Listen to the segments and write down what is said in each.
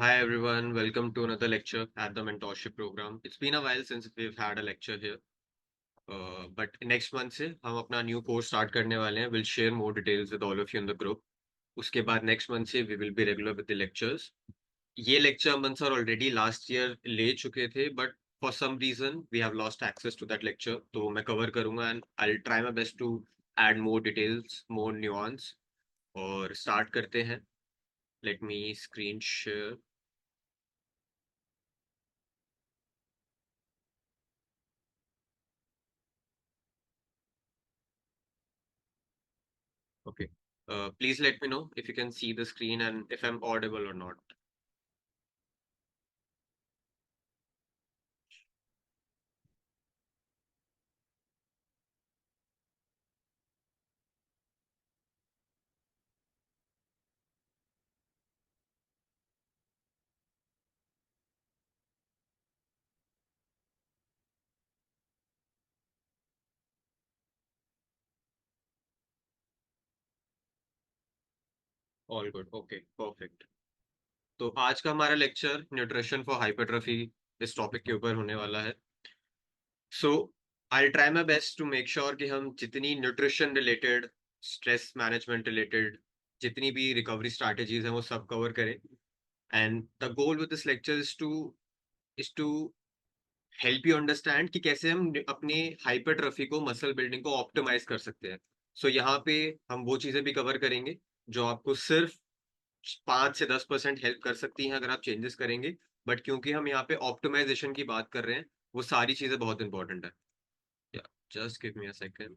Hi everyone, welcome to another lecture at the mentorship program. It's been a while since we've had a lecture here, but next month से हम अपना new course start करने वाले हैं. We'll share more details with all of you in the group. उसके बाद next month से we will be regular with the lectures. ये lecture हम सर already last year ले चुके थे, but for some reason we have lost access to that lecture. तो मैं cover करूँगा and I'll try my best to add more details, more nuance. और start करते हैं. Let me screen share. Okay. Please let me know if you can see the screen and if I'm audible or not. All good. Okay, perfect. तो आज का हमारा lecture nutrition for hypertrophy इस topic के ऊपर होने वाला है. So I try my best to make sure कि हम जितनी nutrition related, stress management related, जितनी भी रिकवरी स्ट्रैटेजीज हैं वो सब कवर करें. And the goal with this lecture is to help you understand कि कैसे हम अपने हाइपरट्रॉफी को, मसल बिल्डिंग को ऑप्टिमाइज कर सकते हैं. सो यहाँ पे हम वो चीजें भी कवर करेंगे जो आपको सिर्फ 5 से 10% हेल्प कर सकती हैं अगर आप चेंजेस करेंगे. बट क्योंकि हम यहाँ पे ऑप्टिमाइजेशन की बात कर रहे हैं, वो सारी चीजें बहुत इंपॉर्टेंट है. Just give me a second.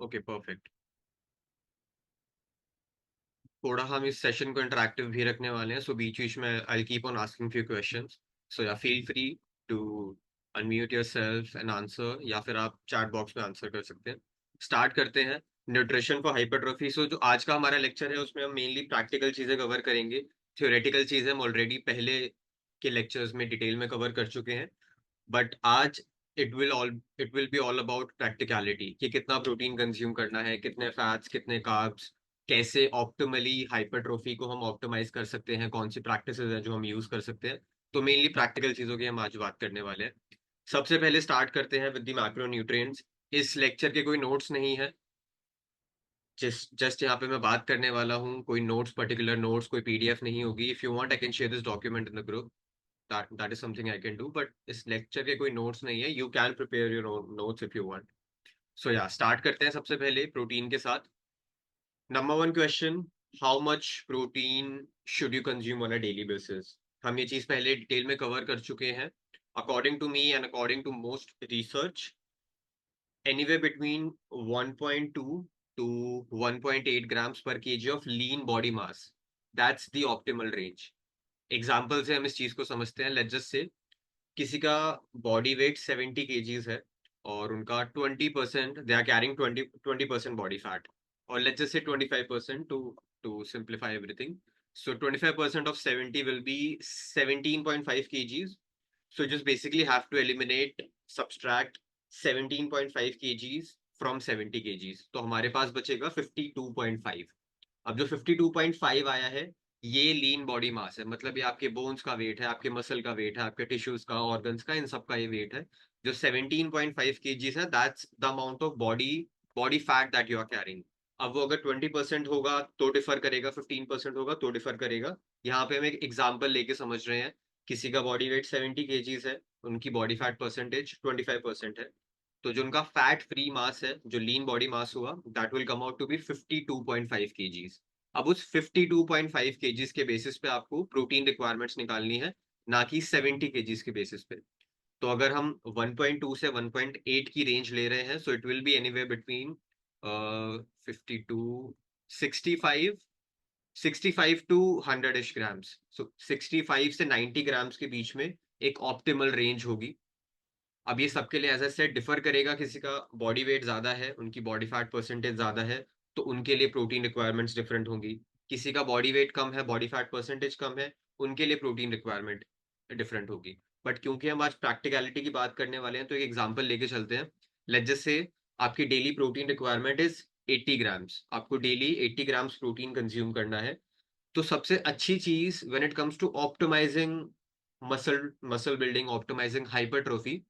Okay, perfect. थोड़ा हम इस सेशन को इंटरेक्टिव भी रखने वाले हैं, सो बीच बीच में I keep on asking few questions. So yeah feel free to unmute yourself and answer, या फिर आप चैट बॉक्स में आंसर कर सकते हैं. स्टार्ट करते हैं. Nutrition for hypertrophy. सो जो आज का हमारा लेक्चर है उसमें हम मेनली प्रैक्टिकल चीजें कवर करेंगे. थ्योरेटिकल चीजें हम ऑलरेडी पहले के लेक्चर्स में डिटेल में कवर कर चुके हैं. बट आज it will be all about practicality, कि कितना प्रोटीन कंज्यूम करना है, कितने फैट्स, कितने कार्ब्स, कैसे ऑप्टिमली हाइपरट्रोफी को हम ऑप्टिमाइज कर सकते हैं, कौन सी प्रैक्टिसेस हैं जो हम यूज कर सकते हैं. तो मेनली प्रैक्टिकल चीजों की हम आज बात करने वाले हैं. सबसे पहले स्टार्ट करते हैं विद द मैक्रोन्यूट्रिएंट्स. इस लेक्चर के कोई नोट्स नहीं है. जस्ट यहाँ पे मैं बात करने वाला हूँ. कोई नोट्स, पर्टिकुलर नोट्स, कोई पीडीएफ नहीं होगी. If you want I can share this document in the group. That is something I can do, but इस लेक्चर के कोई नोट्स नहीं है. You can prepare your notes if you want. So yeah start करते हैं सबसे पहले protein के साथ. Number one question: how much protein should you consume on a daily basis. हम ये चीज पहले डिटेल में कवर कर चुके हैं. According to me and according to most research, anywhere between 1.2 to 1.8 grams per kg of lean body mass. That's the optimal range. Example से हम इस चीज को समझते हैं. लेट्स जस्ट से किसी का बॉडी वेट 70 kgs है और उनका 20%, they are carrying 20% body fat. और let's just say 25% to simplify everything. So 25% of 70 will be 17.5 kgs. So you just basically have to eliminate, subtract 17.5 kgs from 70 kgs. तो हमारे पास बचेगा 52.5. अब जो 52.5 आया है, ये लीन बॉडी मास है. मतलब ये आपके बोन्स का वेट है, आपके मसल का वेट है, आपके टिश्यूज का, ऑर्गन्स का, इन सब का ये वेट है. जो 17.5 kgs है, that's the amount of body body fat that you are carrying. अब वो अगर 20% होगा तो डिफर करेगा, 15% होगा तो डिफर करेगा. यहाँ पे हम एक एग्जाम्पल लेके समझ रहे हैं. किसी का बॉडी वेट 70 kgs है, उनकी बॉडी फैट परसेंटेज 25% है. तो जो उनका फैट फ्री मास है, जो लीन बॉडी मास हुआ, that will come out to be 52.5 kgs. अब उस 52.5 kgs के बेसिस पे आपको प्रोटीन रिक्वायरमेंट्स निकालनी है, ना कि 70 kgs के बेसिस पे. तो अगर हम 1.2 से 1.8 की रेंज ले रहे हैं, so it will be anywhere between 52, 65, 65 to 100 ish grams. सो 65 से 90 ग्राम्स के बीच में एक ऑप्टिमल रेंज होगी. अब ये सबके लिए एज ए सेट डिफर करेगा, किसी का बॉडी वेट ज्यादा है, उनकी बॉडी फैट परसेंटेज ज्यादा है, तो उनके लिए प्रोटीन रिक्वायरमेंट्स डिफरेंट होंगी। किसी का बॉडी वेट कम है, बॉडी फैट परसेंटेज कम है, उनके लिए प्रोटीन रिक्वायरमेंट डिफरेंट होगी। बट क्योंकि हम आज प्रैक्टिकलिटी की बात करने वाले हैं, तो एक एग्जाम्पल लेके चलते हैं। लेट्स जस्ट से आपकी daily protein requirement is 80 grams, आपको डेली 80 ग्राम्स प्रोटीन कंज्यूम करना है। तो सबसे अच्छी चीज when it comes to optimising muscle muscle building, optimising hypertrophy,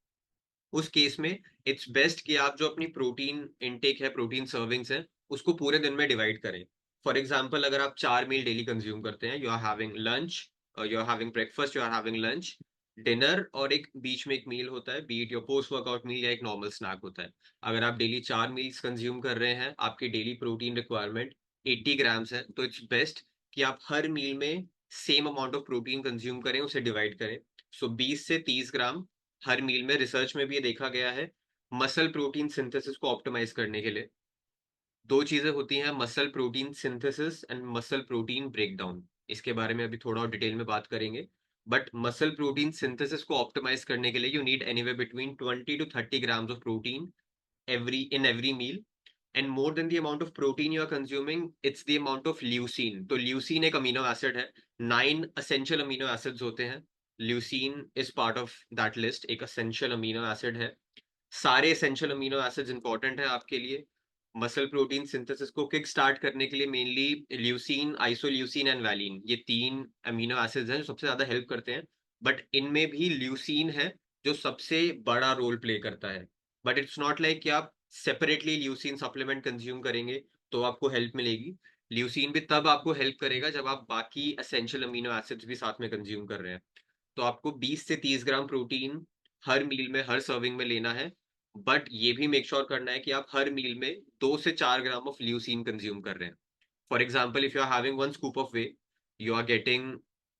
उस केस में इट्स बेस्ट कि आप जो अपनी प्रोटीन इनटेक है, प्रोटीन सर्विंग्स है, उसको पूरे दिन में डिवाइड करें। फॉर एग्जाम्पल, अगर आप 4 मील डेली कंज्यूम करते हैं, you are having lunch, you are having breakfast, you are having lunch, dinner, और एक बीच में एक मील होता है, be it your post workout meal या एक नॉर्मल स्नैक होता है। अगर आप डेली 4 मील्स कंज्यूम कर रहे हैं, आपकी डेली प्रोटीन रिक्वायरमेंट 80 ग्राम्स है, तो इट्स बेस्ट कि आप हर मील में same amount of protein consume करें, उसे डिवाइड करें। सो 20 से 30 ग्राम हर मील में। रिसर्च में भी ये देखा गया है, मसल प्रोटीन सिंथेसिस को ऑप्टिमाइज करने के लिए दो चीजें होती हैं, muscle protein synthesis and muscle protein breakdown. इसके बारे में अभी थोड़ा और डिटेल में बात करेंगे। बट मसल प्रोटीन सिंथेसिस को ऑप्टिमाइज करने के लिए you need anywhere between 20 to 30 grams of protein every meal. And more than the amount of protein you are consuming, it's the amount of leucine. तो leucine एक amino acid है, 9 essential amino acids होते हैं। leucine is part of that list, एक essential amino acid है। सारे essential amino acids important है आपके लिए। मसल प्रोटीन सिंथेसिस को किक स्टार्ट करने के लिए mainly leucine, isoleucine and valine, ये 3 अमीनो एसिड्स हैं जो सबसे ज्यादा हेल्प करते हैं। बट इनमें भी ल्यूसीन है जो सबसे बड़ा रोल प्ले करता है। बट इट्स नॉट लाइक कि आप सेपरेटली ल्यूसीन सप्लीमेंट कंज्यूम करेंगे तो आपको हेल्प मिलेगी। ल्यूसीन भी तब आपको हेल्प करेगा जब आप बाकी एसेंशियल अमीनो एसिड्स भी साथ में कंज्यूम कर रहे हैं। तो आपको 20 से 30 ग्राम प्रोटीन हर मील में, हर सर्विंग में लेना है। बट ये भी मेक श्योर करना है कि आप हर मील में 2 से 4 ग्राम ऑफ ल्यूसीन कंज्यूम कर रहे हैं। For example, if you are having 1 scoop of whey, you are getting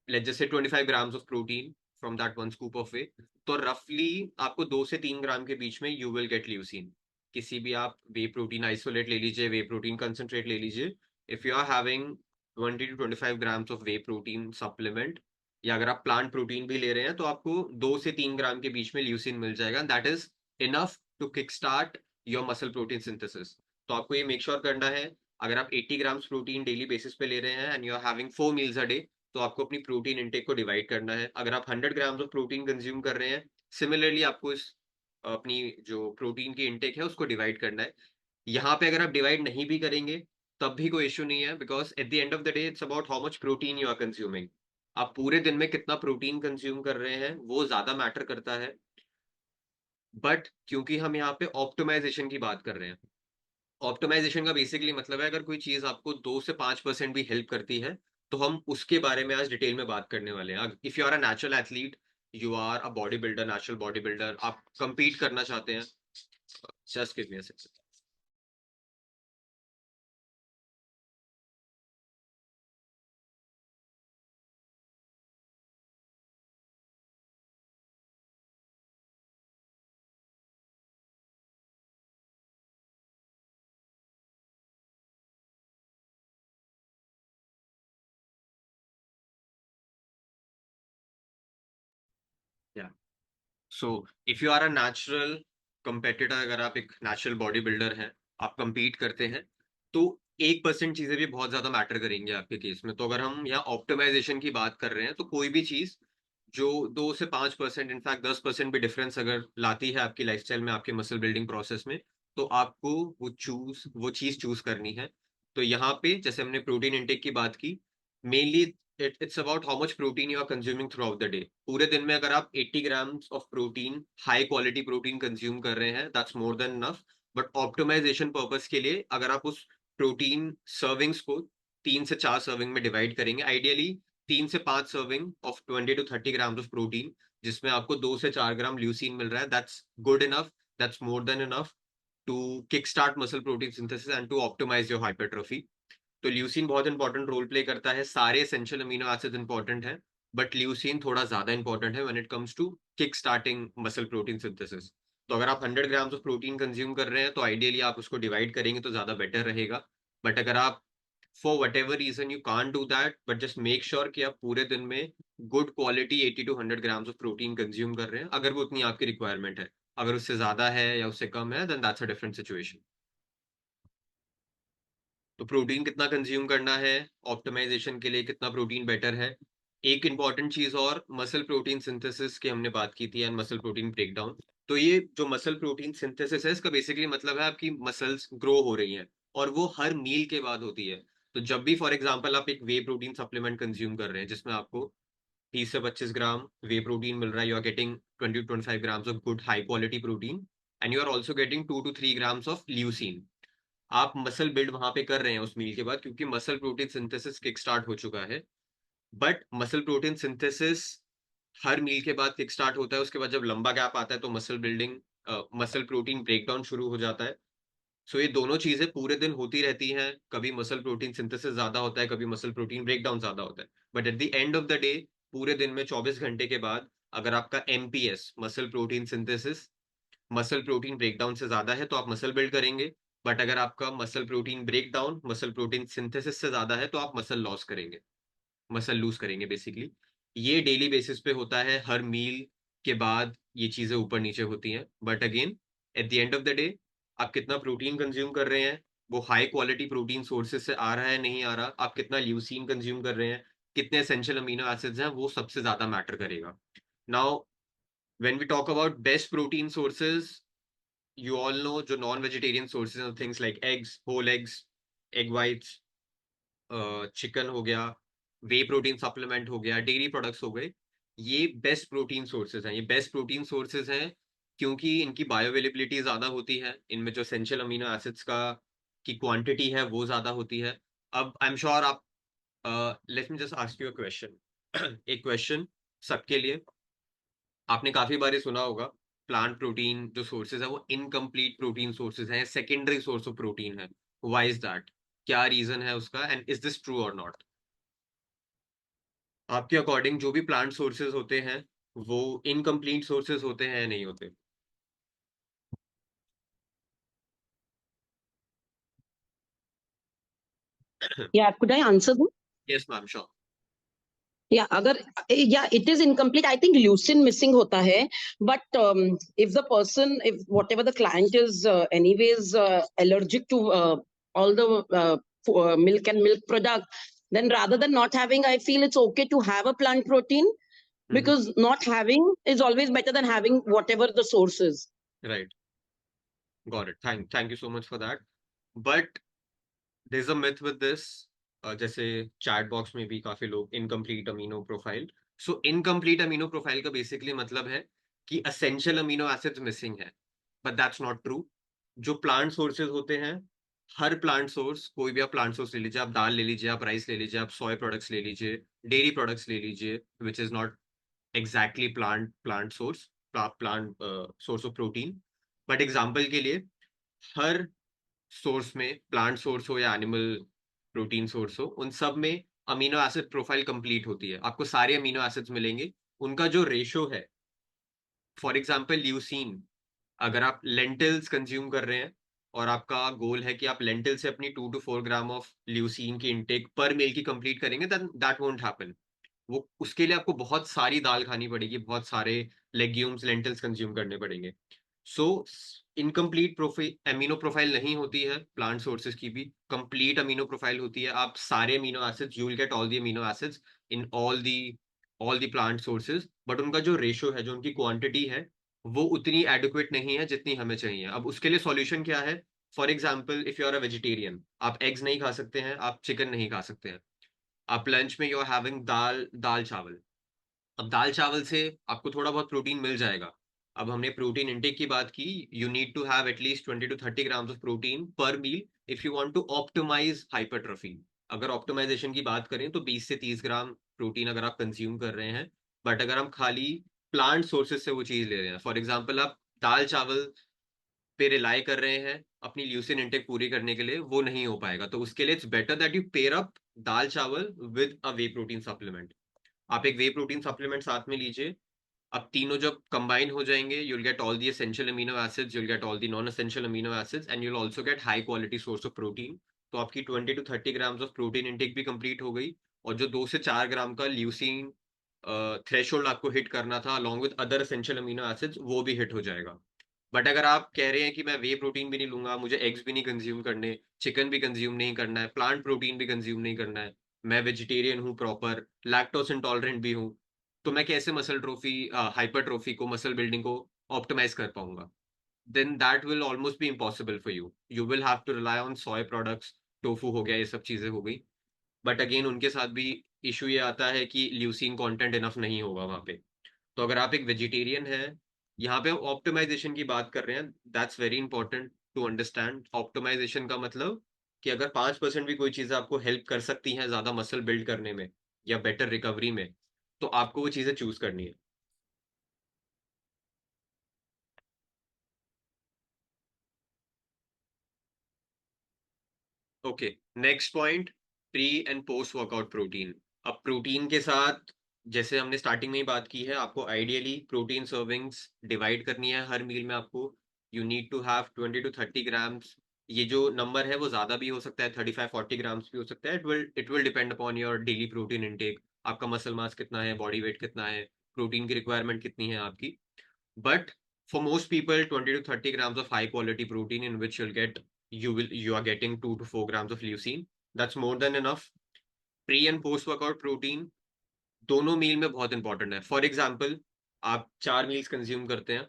let's just say 25 grams of protein from that 1 scoop of whey. तो रफली आपको 2 से 3 ग्राम के बीच में यू विल गेट ल्यूसीन। किसी भी आप वे प्रोटीन आइसोलेट ले लीजिए, वे प्रोटीन कंसंट्रेट ले लीजिए, if you are having 20 to 25 grams of whey protein supplement, या अगर आप प्लांट प्रोटीन भी ले रहे हैं, तो आपको 2 से 3 ग्राम के बीच में ल्यूसिन मिल जाएगा। That is enough to kick start your muscle protein synthesis. तो आपको ये मेक श्योर करना है, अगर आप 80 ग्राम्स प्रोटीन डेली बेसिस पे ले रहे हैं and you are having 4 meals a day, तो आपको अपनी प्रोटीन इंटेक को डिवाइड करना है। अगर आप 100 ग्राम्स ऑफ प्रोटीन कंज्यूम कर रहे हैं, सिमिलरली आपको इस अपनी जो प्रोटीन की इंटेक है उसको डिवाइड करना है। यहाँ पे अगर आप डिवाइड नहीं भी करेंगे तब भी कोई इश्यू नहीं है, because at the end of the day it's about how much protein you are consuming. आप पूरे दिन में कितना प्रोटीन कंज्यूम कर रहे हैं वो ज्यादा मैटर करता है। बट क्योंकि हम यहाँ पे ऑप्टिमाइजेशन की बात कर रहे हैं, ऑप्टिमाइजेशन का बेसिकली मतलब है, अगर कोई चीज आपको 2 से 5% भी हेल्प करती है, तो हम उसके बारे में आज डिटेल में बात करने वाले हैं। If you are a natural athlete, you are a body builder, natural body builder, आप कंपीट करना चाहते हैं, just give me a second. So if you are a natural competitor, अगर आप एक नेचुरल बॉडी बिल्डर हैं, आप compete करते हैं, तो 1% चीजें भी बहुत ज्यादा मैटर करेंगे आपके केस में। तो अगर हम यहाँ ऑप्टिमाइजेशन की बात कर रहे हैं, तो कोई भी चीज जो 2 से 5%, इनफैक्ट 10% भी डिफरेंस अगर लाती है आपकी लाइफस्टाइल में, आपके मसल बिल्डिंग प्रोसेस में, तो आपको वो चीज चूज करनी है। तो यहाँ पे जैसे हमने प्रोटीन इंटेक की बात की, mainly it's about how much protein you are consuming throughout the day. पूरे दिन में अगर आप 80 grams of protein, high quality protein consume कर रहे हैं, that's more than enough. But optimization purpose के लिए अगर आप उस प्रोटीन सर्विंग्स को 3 से 4 सर्विंग में डिवाइड करेंगे, आइडियली 3 से 5 serving of 20 to 30 grams of protein, जिसमें आपको 2 से 4 ग्राम ल्यूसीन मिल रहा है, that's good enough, that's more than enough to kick start muscle protein synthesis and to optimize your hypertrophy. तो ल्यूसीन बहुत इंपॉर्टेंट रोल प्ले करता है, सारे एसेंशियल अमीनो एसिड इंपॉर्टेंट है, बट ल्यूसीन थोड़ा ज्यादा इंपॉर्टेंट है when it comes to kick starting muscle protein synthesis. तो अगर आप 100 ग्राम्स ऑफ प्रोटीन कंज्यूम कर रहे हैं, तो आइडियली आप उसको डिवाइड करेंगे तो ज्यादा बेटर रहेगा। बट अगर आप for whatever reason you can't do that, but just make sure कि आप पूरे दिन में good quality 80 to 100 grams of protein consume कर रहे हैं, अगर वो उतनी आपकी रिक्वायरमेंट है। अगर उससे ज्यादा है या उससे कम है then that's a different situation. तो प्रोटीन कितना कंज्यूम करना है ऑप्टिमाइजेशन के लिए, कितना प्रोटीन बेटर है। एक इंपॉर्टेंट चीज और, मसल प्रोटीन सिंथेसिस की हमने बात की थी एंड मसल प्रोटीन ब्रेकडाउन। तो ये जो मसल प्रोटीन सिंथेसिस है इसका बेसिकली मतलब है आपकी मसल्स ग्रो हो रही हैं, और वो हर मील के बाद होती है। तो जब भी फॉर एग्जांपल आप एक वे प्रोटीन सप्लीमेंट कंज्यूम कर रहे हैं जिसमें आपको 30 से 25 ग्राम वे प्रोटीन मिल रहा है, you are getting 20 to 25 grams of good high quality protein, and you are also getting 2 to 3 grams of leucine. आप मसल बिल्ड वहां पे कर रहे हैं उस मील के बाद, क्योंकि muscle protein synthesis kick start हो चुका है। बट मसल प्रोटीन सिंथेसिस हर मील के बाद किक स्टार्ट होता है, उसके बाद जब लंबा गैप आता है तो muscle building, muscle protein breakdown शुरू हो जाता है। सो ये दोनों चीजें पूरे दिन होती रहती हैं, कभी मसल प्रोटीन सिंथेसिस ज्यादा होता है, कभी मसल प्रोटीन ब्रेकडाउन ज्यादा होता है। But at the end of the day, पूरे दिन में 24 घंटे के बाद अगर आपका MPS muscle protein synthesis muscle protein breakdown से ज्यादा है तो आप मसल बिल्ड करेंगे। बट अगर आपका muscle protein breakdown muscle protein synthesis से ज्यादा है तो आप मसल लॉस करेंगे, मसल लूज करेंगे बेसिकली। ये डेली बेसिस पे होता है, हर मील के बाद ये चीजें ऊपर नीचे होती हैं। But again eight the end of the day, आप कितना प्रोटीन कंज्यूम कर रहे हैं, वो हाई क्वालिटी प्रोटीन सोर्सेज से आ रहा है नहीं आ रहा, आप कितना ल्यूसीन कंज्यूम कर रहे हैं, कितने एसेंशियल अमीनो एसिड्स हैं, वो सबसे ज्यादा मैटर करेगा। Now when we talk about best protein sources, you all know जो नॉन वेजिटेरियन सोर्सेज हैं, things like eggs, whole eggs, egg whites, chicken हो गया, वे प्रोटीन सप्लीमेंट हो गया, डेयरी प्रोडक्ट्स हो गए, ये बेस्ट प्रोटीन सोर्सेज हैं। ये बेस्ट प्रोटीन सोर्सेज हैं क्योंकि इनकी बायोअवेलेबिलिटी ज्यादा होती है, इनमें जो एसेंशियल अमीनो एसिड्स का की क्वांटिटी है वो ज्यादा होती है। अब आई एम श्योर आप, let me just ask you a question एक क्वेश्चन सबके लिए। आपने काफी बार ये सुना होगा, प्लांट प्रोटीन जो सोर्सेज है वो इनकम्प्लीट प्रोटीन सोर्सेज हैं, सेकेंडरी सोर्स ऑफ प्रोटीन है। Why is that? क्या रीजन है उसका, एंड इज दिस ट्रू और नॉट? आपके अकॉर्डिंग जो भी प्लांट सोर्सेज होते हैं वो इनकम्प्लीट सोर्सेज होते हैं या नहीं होते? Yeah, could I answer them? Yes ma'am, sure. Yeah, अगर yeah, it is incomplete. I think leucine missing होता है, but if the person, if whatever the client is anyways allergic to all the milk and milk product, then rather than not having, I feel it's okay to have a plant protein because not having is always better than having whatever the source is. Right, got it, thank you so much for that. But there is a myth with this, जैसे chat box में भी काफी लोग incomplete amino profile. So incomplete amino profile का basically मतलब है कि essential amino acids missing है, बट दैट्स नॉट ट्रू। जो प्लांट सोर्सेज होते हैं, हर प्लांट सोर्स, कोई भी आप प्लांट सोर्स ले लीजिए, आप दाल ले लीजिए, आप राइस ले लीजिए, आप सोय प्रोडक्ट्स ले लीजिए, डेयरी प्रोडक्ट्स ले लीजिए, which is not exactly plant source, plant source of protein. But example के लिए, हर सोर्स में, प्लांट सोर्स हो या एनिमल प्रोटीन सोर्स हो, उन सब में अमीनो एसिड प्रोफाइल कंप्लीट होती है, आपको सारे अमीनो एसिड्स मिलेंगे। उनका जो रेशो है, फॉर एग्जाम्पल ल्यूसीन, अगर आप लेंटिल्स कंज्यूम कर रहे हैं और आपका गोल है कि आप लेंटिल से अपनी 2 to 4 ग्राम ऑफ ल्यूसीन की इनटेक पर मील की कंप्लीट करेंगे, दैट वोंट हैपन। वो उसके लिए आपको बहुत सारी दाल खानी पड़ेगी, बहुत सारे लेग्यूम्स लेंटिल्स कंज्यूम करने पड़ेंगे। सो इनकम्प्लीट प्रोफाइल, अमीनो प्रोफाइल नहीं होती है प्लांट सोर्सेज की भी, कंप्लीट अमीनो प्रोफाइल होती है। आप सारे amino acids, you will get all the amino acids in all the plant sources, but उनका जो रेशो है, जो उनकी क्वांटिटी है, वो उतनी एडिक्वेट नहीं है जितनी हमें चाहिए। अब उसके लिए सॉल्यूशन क्या है? For example, if you are a vegetarian, आप एग्स नहीं खा सकते हैं, आप चिकन नहीं खा सकते हैं, आप लंच में यू आर हैविंग दाल दाल चावल। अब दाल चावल से आपको थोड़ा बहुत प्रोटीन मिल जाएगा। अब हमने प्रोटीन इंटेक की बात की, यू नीड टू हैव एटलीस्ट 20 to 30 grams of protein per meal if you want to optimise hypertrophy. अगर ऑप्टिमाइजेशन की बात करें तो 20 से 30 ग्राम प्रोटीन अगर आप कंज्यूम कर रहे हैं। बट अगर हम खाली प्लांट सोर्सेज से वो चीज ले रहे हैं, फॉर एग्जाम्पल आप दाल चावल पे रिलाई कर रहे हैं अपनी ल्यूसिन इंटेक पूरी करने के लिए, वो नहीं हो पाएगा। तो उसके लिए it's better that you pair up dal chawal with a whey protein supplement. आप एक वे प्रोटीन सप्लीमेंट साथ में लीजिए। अब तीनों जब कंबाइन हो जाएंगे, you'll get all the essential amino acids, you'll get all the non-essential amino acids, and you'll also get high quality source of protein। तो आपकी 20 to 30 grams of protein intake भी कंप्लीट हो गई, और जो 2 से 4 ग्राम का ल्यूसीन थ्रेशोल्ड आपको हिट करना था along with other essential amino acids, वो भी हिट हो जाएगा। बट अगर आप कह रहे हैं कि मैं वे प्रोटीन भी नहीं लूंगा, मुझे एग्स भी नहीं कंज्यूम करने, चिकन भी कंज्यूम नहीं करना है, प्लांट प्रोटीन भी कंज्यूम नहीं करना है, मैं वेजिटेरियन हूँ प्रॉपर, लैक्टोस इंटॉलरेंट भी हूँ, तो मैं कैसे मसल ट्रोफी हाइपरट्रोफी को, मसल बिल्डिंग को ऑप्टिमाइज कर पाऊंगा? Then that will almost be impossible for you. You will have to rely on soy products, tofu हो गया, ये सब चीजें हो गई। बट अगेन उनके साथ भी इशू ये आता है कि ल्यूसीन कंटेंट इनफ नहीं होगा वहां पे। तो अगर आप एक वेजिटेरियन है, यहाँ पे हम ऑप्टिमाइजेशन की बात कर रहे हैं, that's very important to understand. Optimization का मतलब कि अगर 5% भी कोई चीज़ आपको हेल्प कर सकती हैं ज़्यादा मसल बिल्ड करने में या बेटर रिकवरी में, तो आपको वो चीज़ें चूज करनी है। Okay, next point, pre and post workout protein. अब प्रोटीन के साथ, जैसे हमने स्टार्टिंग में ही बात की है, आपको आइडियली प्रोटीन सर्विंग्स डिवाइड करनी है हर मील में। आपको you need to have 20 to 30 grams. ये जो नंबर है वो ज़्यादा भी हो सकता है, 35-40 ग्राम्स भी हो सकता है। It will depend upon your daily protein intake, आपका मसल मास कितना है, बॉडी वेट कितना है, प्रोटीन की रिक्वायरमेंट कितनी है आपकी। But for most people, 20 to 30 grams of high quality protein in which you are getting 2 to 4 grams of leucine. That's more than enough. Pre and post workout protein दोनों मील में बहुत important है। For example, आप 4 meals consume करते हैं,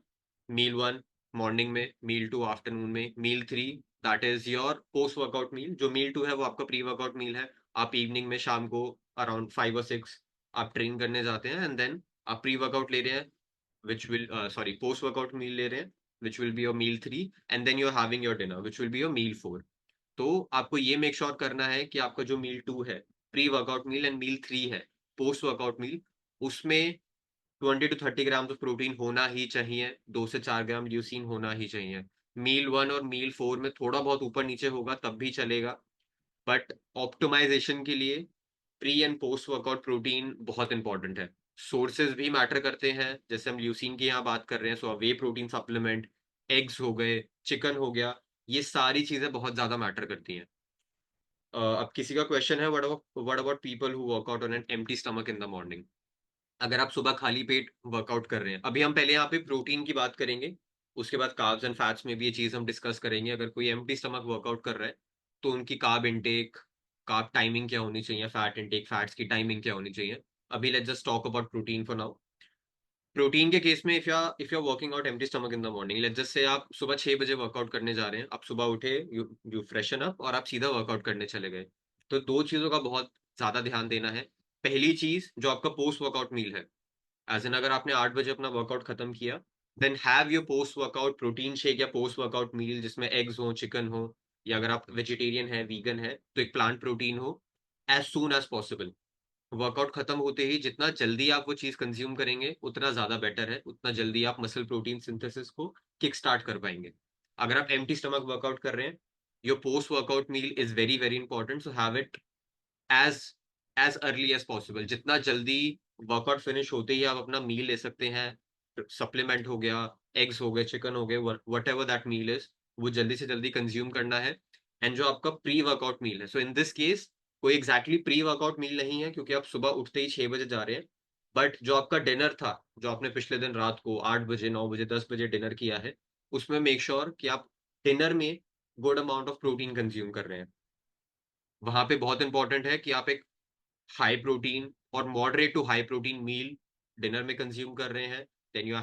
मील one morning में, मील two afternoon में, meal three that is your post workout meal. जो मील टू है वो आपका प्री वर्कआउट मील है। आप इवनिंग में, शाम को अराउंड 5 or 6 आप ट्रेन करने जाते हैं, एंड देन आप प्री वर्कआउट ले रहे हैं, which will sorry post workout meal ले रहे हैं, which will be your meal 3, and then you're having your dinner which will be your meal 4। तो आपको ये मेक श्योर करना है कि आपका जो मील 2 है, प्री वर्कआउट मील, एंड मील 3 है, पोस्ट वर्कआउट मील, उसमें 20 to 30 ग्राम ऑफ प्रोटीन होना ही चाहिए, 2 से 4 ग्राम ल्यूसीन होना ही चाहिए। मील 1 और मील 4 में थोड़ा बहुत ऊपर नीचे होगा तब भी चलेगा, बट ऑप्टिमाइजेशन के लिए pre and post workout protein बहुत इंपॉर्टेंट है। सोर्सेज भी मैटर करते हैं, जैसे हम ल्यूसीन की यहाँ बात कर रहे हैं, सो वे प्रोटीन सप्लीमेंट, एग्स हो गए, चिकन हो गया, ये सारी चीजें बहुत ज्यादा मैटर करती हैं। अब किसी का क्वेश्चन है, what about people who workout on an empty stomach in the morning? अगर आप सुबह खाली पेट वर्कआउट कर रहे हैं, अभी हम पहले यहाँ पे प्रोटीन की बात करेंगे, उसके बाद कार्ब्स एंड फैट्स में भी ये चीज हम डिस्कस करेंगे। अगर कोई एम्प्टी स्टमक वर्कआउट कर रहा है, तो उनकी कार्ब इनटेक, कार्ब टाइमिंग क्या होनी चाहिए, फैट इनटेक, फैट्स की टाइमिंग क्या होनी चाहिए। अभी let's just talk about protein for now. Protein के केस में, if you are working out empty stomach in the morning, let's just say आप सुबह 6 बजे वर्कआउट करने जा रहे हैं, आप सुबह उठे, यू यू फ्रेशन अप और आप सीधा वर्कआउट करने चले गए, तो दो चीजों का बहुत ज्यादा ध्यान देना है। पहली चीज, जो आपका पोस्ट वर्कआउट मील है, एज एन अगर आपने 8 बजे अपना वर्कआउट खत्म किया, then have your post workout protein shake या पोस्ट वर्कआउट मील, जिसमें एग्स हो, चिकन हो, या अगर आप वेजिटेरियन है, वीगन है, तो एक प्लांट प्रोटीन हो, as soon as possible. Workout खत्म होते ही जितना जल्दी आप वो चीज कंज्यूम करेंगे उतना ज्यादा बेटर है, उतना जल्दी आप मसल प्रोटीन सिंथेसिस को किक स्टार्ट कर पाएंगे। अगर आप एम्प्टी स्टमक वर्कआउट कर रहे हैं, your post workout meal is very very important, so have it as as early as possible. जितना जल्दी वर्कआउट फिनिश होते ही आप अपना मील ले सकते हैं, सप्लीमेंट हो गया, एग्स हो गए, चिकन हो गए, whatever that meal is, वो जल्दी से जल्दी कंज्यूम करना है। एंड जो आपका प्री वर्कआउट मील है, सो इन दिस केस कोई एग्जैक्टली प्री वर्कआउट मील नहीं है, क्योंकि आप सुबह उठते ही 6 बजे जा रहे हैं, बट जो आपका डिनर था, जो आपने पिछले दिन रात को 8 बजे, 9 बजे, 10 बजे डिनर किया है, उसमें मेक श्योर कि आप डिनर में good amount of protein consume कर रहे हैं। वहां पे बहुत इंपॉर्टेंट है कि आप एक हाई प्रोटीन और moderate to high protein meal dinner में कंज्यूम कर रहे हैं, then you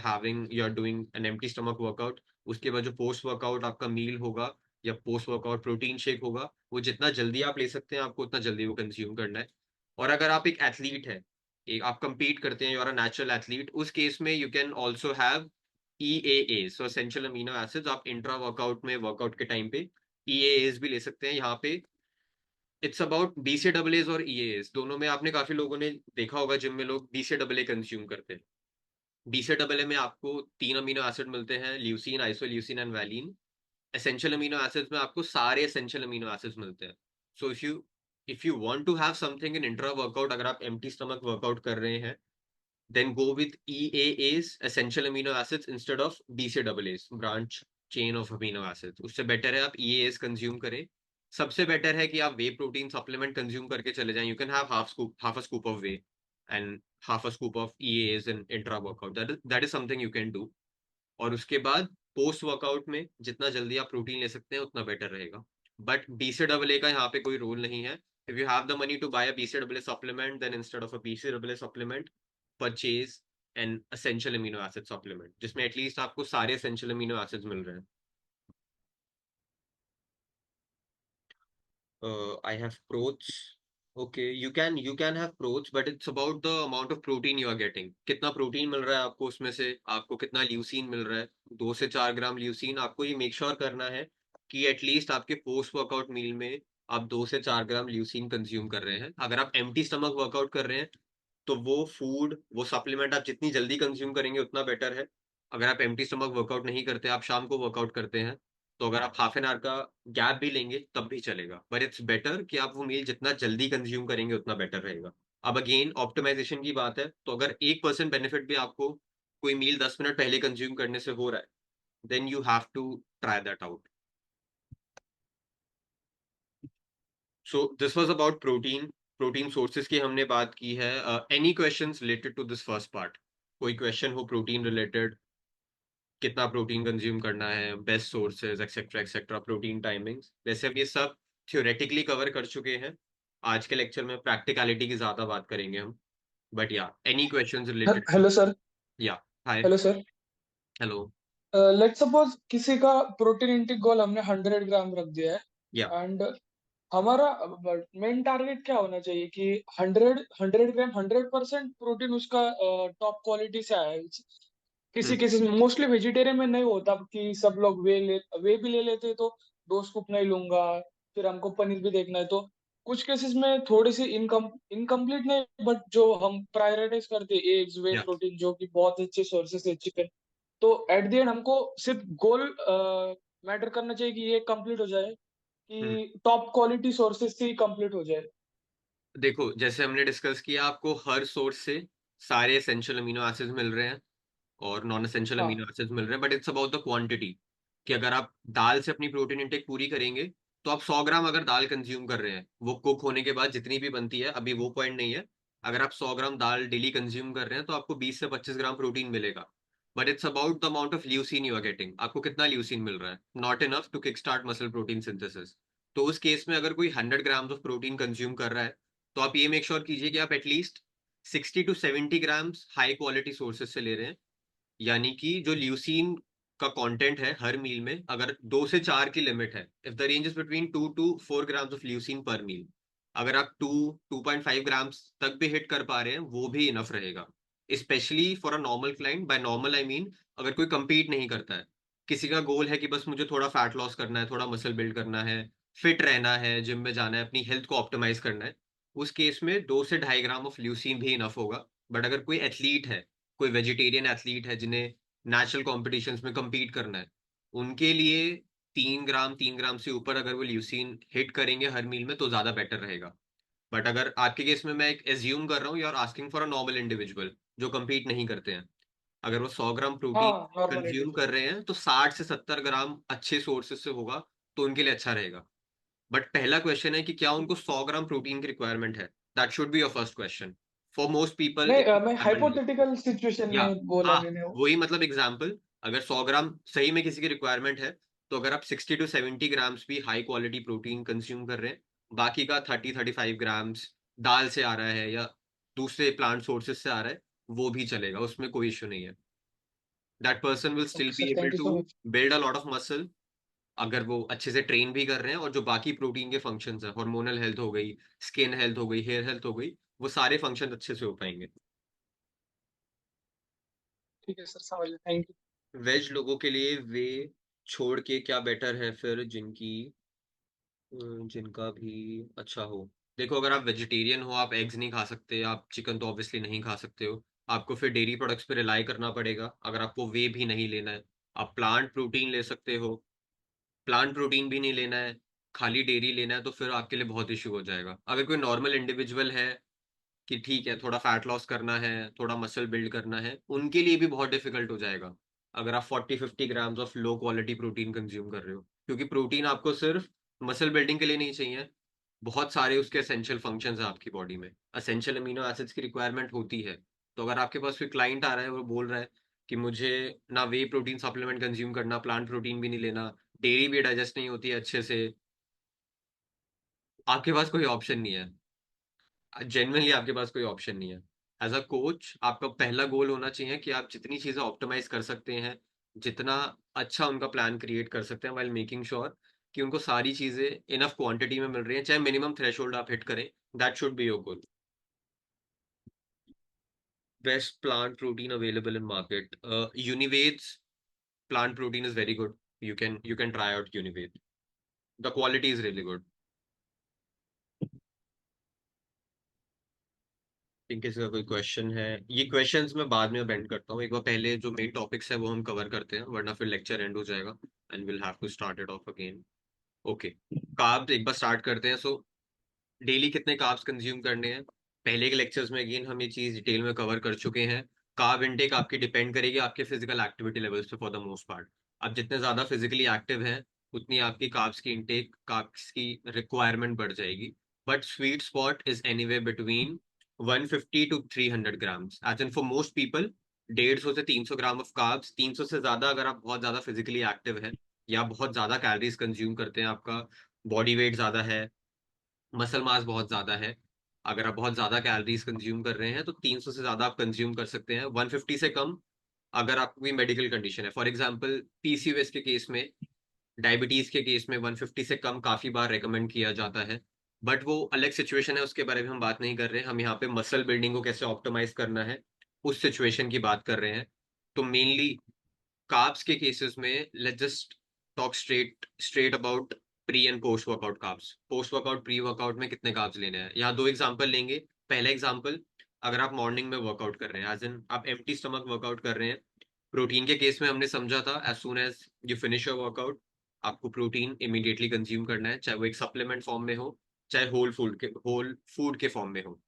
are doing an empty stomach workout. उसके बाद जो पोस्ट वर्कआउट आपका मील होगा या पोस्ट वर्कआउट प्रोटीन शेक होगा, वो जितना जल्दी आप ले सकते हैं, आपको उतना जल्दी वो कंज्यूम करना है। और अगर आप एक एथलीट है, एक आप compete करते हैं, you are a natural athlete, उस केस में you can also have EAA, so essential amino acids. आप इंट्रा वर्कआउट में, वर्कआउट के टाइम पे EAAs भी ले सकते हैं। यहाँ पे इट्स अबाउट BCAAs और EAAs दोनों में। आपने काफी लोगों ने देखा होगा जिम में लोग BCAA कंज्यूम करते हैं। BCAA में आपको 3 अमीनो एसिड मिलते हैं, leucine, isoleucine and valine. Essential amino acids में आपको सारे एसेंशियल अमीनो एसिड्स मिलते हैं। So if you want to have something in intra workout, अगर आप एम्प्टी स्टमक वर्कआउट कर रहे हैं, then go with EAAs, essential amino acids, instead of BCAAs, branch chain of amino acids. उससे better है आप EAAs कंज्यूम करें। सबसे बेटर है कि आप वे प्रोटीन सप्लीमेंट कंज्यूम करके चले जाएं। You can have half a scoop of way and half a scoop of EAAs in intra workout, that is something you can do. और उसके बाद पोस्ट वर्कआउट में जितना जल्दी आप प्रोटीन ले सकते हैं उतना बेटर रहेगा। बट BCAA का यहाँ पे कोई रोल नहीं है। If you have the money to buy a BCAA supplement, then instead of a BCAA supplement, purchase an essential amino acid supplement, जिसमें एटलीस्ट आपको सारे एसेंशियल अमीनो एसिड्स मिल रहे हैं। I have proteins. Okay, you can have proteins, but it's about the amount of protein you are getting. कितना protein मिल रहा है आपको उसमें से, आपको कितना ल्यूसीन मिल रहा है। 2 से 4 ग्राम ल्यूसीन आपको ये मेक श्योर करना है कि एटलीस्ट आपके पोस्ट वर्कआउट मील में आप 2 से 4 ग्राम ल्यूसीन कंज्यूम कर रहे हैं। अगर आप एम्प्टी स्टमक वर्कआउट कर रहे हैं तो वो सप्लीमेंट आप जितनी जल्दी कंज्यूम करेंगे उतना बेटर है। अगर आप एम्प्टी स्टमक वर्कआउट नहीं करते, आप शाम को वर्कआउट करते हैं, तो अगर आप हाफ एन आवर का गैप भी लेंगे तब भी चलेगा। बट इट्स बेटर कि आप वो मील जितना जल्दी कंज्यूम करेंगे उतना बेटर रहेगा। अब अगेन ऑप्टिमाइजेशन की बात है, तो अगर 1% बेनिफिट भी आपको कोई मील 10 मिनट पहले कंज्यूम करने से हो रहा है, then you have to try that out. So this was about protein sources की हमने बात की है। Any questions related to this first part? कोई क्वेश्चन हो प्रोटीन रिलेटेड, कितना प्रोटीन कंज्यूम करना है, best sources, etcetera etcetera, protein timings. वैसे हम ये सब थ्योरेटिकली कवर कर चुके हैं। आज के लेक्चर में प्रैक्टिकलिटी की ज्यादा बात करेंगे हम। But yeah any questions related to? Hello sir. Yeah hi. Hello sir. Hello. Let's suppose किसी का प्रोटीन इंटेक गोल हमने 100 ग्राम रख दिया या है एंड हमारा मेन टारगेट क्या होना चाहिए कि 100 ग्राम 100% प्रोटीन उसका टॉप क्वालिटी से आया है। किसी केसेस में मोस्टली वेजिटेरियन में नहीं होता कि सब लोग वे भी ले लेते हैं, तो 2 स्कूप नहीं लूंगा, फिर हमको पनीर भी देखना है, तो कुछ केसेस में थोड़ी सी इनकम्प्लीट नहीं, बट जो हम प्रायोरिटाइज करते हैं एग्स वे या प्रोटीन जो कि बहुत अच्छे सोर्सेस है, चिकन, तो एट द एंड हमको सिर्फ गोल मैटर करना चाहिए कि ये कंप्लीट हो जाए, कि टॉप क्वालिटी सोर्सेस से ही कंप्लीट हो जाए। देखो, जैसे हमने डिस्कस किया, आपको हर सोर्स से सारे एसेंशियल अमीनो एसिड्स मिल रहे हैं और नॉन एसेंशियल हाँ अमीनो एसिड्स मिल रहे हैं, but it's about the quantity. कि अगर आप दाल से अपनी प्रोटीन इंटेक पूरी करेंगे, तो आप 100 ग्राम अगर दाल कंज्यूम कर रहे हैं, वो कुक होने के बाद जितनी भी बनती है, अभी वो पॉइंट नहीं है। अगर आप 100 ग्राम दाल डेली कंज्यूम कर रहे हैं तो आपको 20 से 25 ग्राम प्रोटीन मिलेगा। But it's about the amount of leucine you are getting. आपको कितना ल्यूसीन मिल रहा है, not enough to kick start muscle protein synthesis. तो उस केस में अगर कोई 100 ग्राम ऑफ प्रोटीन कंज्यूम कर रहा है, तो आप ये मेक श्योर कीजिए कि आप at least 60 to 70 grams high quality sources से ले रहे हैं। यानी कि जो ल्यूसीन का कंटेंट है हर मील में, अगर 2 से 4 की लिमिट है, if the range is between 2 to 4 grams of leucine पर मील, अगर आप 2-2.5 ग्राम्स तक भी हिट कर पा रहे हैं, वो भी इनफ रहेगा। Specially for a normal client. By normal I mean अगर कोई compete नहीं करता है, किसी का गोल है कि बस मुझे थोड़ा फैट लॉस करना है, थोड़ा मसल बिल्ड करना है, फिट रहना है, जिम में जाना है, अपनी हेल्थ को ऑप्टिमाइज करना है, उस केस में 2 से 2.5 ग्राम ऑफ ल्यूसीन भी इनफ होगा। बट अगर कोई एथलीट है, कोई वेजिटेरियन एथलीट है जिन्हें नेशनल कॉम्पिटिशन्स में compete करना है, उनके लिए 3 ग्राम से ऊपर अगर वो ल्यूसीन हिट करेंगे हर मील में तो ज्यादा बेटर रहेगा। बट अगर आपके केस में मैं एक एज्यूम कर रहा हूँ, you are asking for a normal individual जो compete नहीं करते हैं, अगर वो 100 ग्राम हाँ, प्रोटीन नॉर्मल कंज्यूम इंडिविजुअल। कर रहे हैं तो 60 से 70 ग्राम अच्छे सोर्सेज से होगा, तो उनके लिए अच्छा रहेगा। बट पहला क्वेश्चन है कि क्या उनको 100 ग्राम प्रोटीन की रिक्वायरमेंट है? That should be your first question. For most people नहीं, इट मैं हाइपोथेटिकल सिचुएशन या में बोला हाँ, मैंने वो। वही मतलब एग्जाम्पल। अगर 100 ग्राम सही में किसी की रिक्वायरमेंट है, तो अगर आप 60 to 70 ग्राम्स भी हाई क्वालिटी प्रोटीन कंज्यूम कर रहे हैं, बाकी का 30-35 ग्राम्स दाल से आ रहा है या दूसरे प्लांट सोर्सेज से आ रहा है, वो भी चलेगा, उसमें कोई इश्यू नहीं है। That person will still okay be sir, able thank you to so much. Build a lot of muscle, अगर वो अच्छे से ट्रेन भी कर रहे हैं, और जो बाकी प्रोटीन के फंक्शंस है, हार्मोनल हेल्थ हो गई, स्किन हेल्थ हो गई, हेयर हेल्थ हो गई, वो सारे फंक्शन अच्छे से हो पाएंगे। ठीक है सर, समझ गया, थैंक यू। वेज लोगों के लिए वे छोड़ के क्या बेटर है फिर, जिनका भी अच्छा हो? देखो, अगर आप वेजिटेरियन हो, आप एग्स नहीं खा सकते, आप चिकन तो ऑब्वियसली नहीं खा सकते हो, आपको फिर डेयरी प्रोडक्ट्स पे रिलाई करना पड़ेगा। अगर आपको वे भी नहीं लेना है, आप प्लांट प्रोटीन ले सकते हो। प्लांट प्रोटीन भी नहीं लेना है, खाली डेयरी लेना है, तो फिर आपके लिए बहुत इशू हो जाएगा। अगर कोई नॉर्मल इंडिविजुअल है कि ठीक है, थोड़ा फैट लॉस करना है, थोड़ा मसल बिल्ड करना है, उनके लिए भी बहुत डिफिकल्ट हो जाएगा अगर आप 40-50 grams of low quality protein consume कर रहे हो। क्योंकि प्रोटीन आपको सिर्फ मसल बिल्डिंग के लिए नहीं चाहिए, बहुत सारे उसके एसेंशियल फंक्शंस हैं आपकी बॉडी में, एसेंशियल अमीनो एसिड्स की रिक्वायरमेंट होती है। तो अगर आपके पास कोई क्लाइंट आ रहा है और बोल रहा है कि मुझे ना वे प्रोटीन सप्लीमेंट कंज्यूम करना, प्लांट प्रोटीन भी नहीं लेना, डेयरी भी डाइजेस्ट नहीं होती है अच्छे से, आपके पास कोई ऑप्शन नहीं है। जेन्युइनली आपके पास कोई ऑप्शन नहीं है। एज अ कोच आपका पहला गोल होना चाहिए कि आप जितनी चीजें ऑप्टिमाइज कर सकते हैं, जितना अच्छा उनका प्लान क्रिएट कर सकते हैं, व्हाइल मेकिंग श्योर कि उनको सारी चीजें इनफ क्वांटिटी में मिल रही हैं, चाहे मिनिमम थ्रेशोल्ड आप हिट करें, that should be your goal. Best plant protein available in market. Univade's plant protein is very good. You can try out Univade. The quality is really good. किसी का कोई question है? ये questions मैं बाद में बेंड करता हूँ, एक बार पहले जो मेन टॉपिक्स है वो हम कवर करते हैं, वरना फिर लेक्चर एंड हो जाएगा and will have to start it off again. Okay, carbs एक बार स्टार्ट करते हैं। सो डेली कितने कार्ब्स कंज्यूम करने हैं? पहले के लेक्चर्स में अगेन हम ये चीज डिटेल में कवर कर चुके हैं। कार्ब इनटेक आपकी डिपेंड करेगी आपके फिजिकल एक्टिविटी लेवल्स पे फॉर द मोस्ट पार्ट। आप जितने ज्यादा फिजिकली एक्टिव हैं, उतनी आपकी कार्ब्स की इनटेक, कार्ब्स की रिक्वायरमेंट बढ़ जाएगी। But sweet spot is anyway between 150 to 300 grams, as in for most people 150 से 300 ग्राम ऑफ कार्ब्स। 300 से ज्यादा अगर आप बहुत ज्यादा फिजिकली एक्टिव है या बहुत ज्यादा कैलोरीज कंज्यूम करते हैं, आपका बॉडी वेट ज्यादा है, मसल मास बहुत ज्यादा है, अगर आप बहुत ज्यादा कैलोरीज कंज्यूम कर रहे हैं तो 300 से ज्यादा आप कंज्यूम कर सकते हैं। 150 से कम अगर आपको कोई मेडिकल कंडीशन है, फॉर एग्जांपल पीसीओएस के केस में, डायबिटीज के केस में 150 से कम काफी बार रेकमेंड किया जाता है। बट वो अलग सिचुएशन है, उसके बारे में हम बात नहीं कर रहे हैं। हम यहाँ पे मसल बिल्डिंग को कैसे ऑप्टिमाइज करना है उस सिचुएशन की बात कर रहे हैं। तो मेनली कार्ब्स के केसेस में let's just talk straight about pre and post workout carbs. Post workout, pre workout में कितने कार्ब्स लेने हैं, यहाँ दो एग्जांपल लेंगे। पहला एग्जांपल, अगर आप मॉर्निंग में वर्कआउट कर रहे हैं, एज इन आप एम्प्टी स्टमक वर्कआउट कर रहे हैं, प्रोटीन के केस में हमने समझा था as soon as you finish your workout आपको प्रोटीन इमीडिएटली कंज्यूम करना है, चाहे वो एक सप्लीमेंट फॉर्म में हो, चाहे होल फूड के फॉर्म में हो।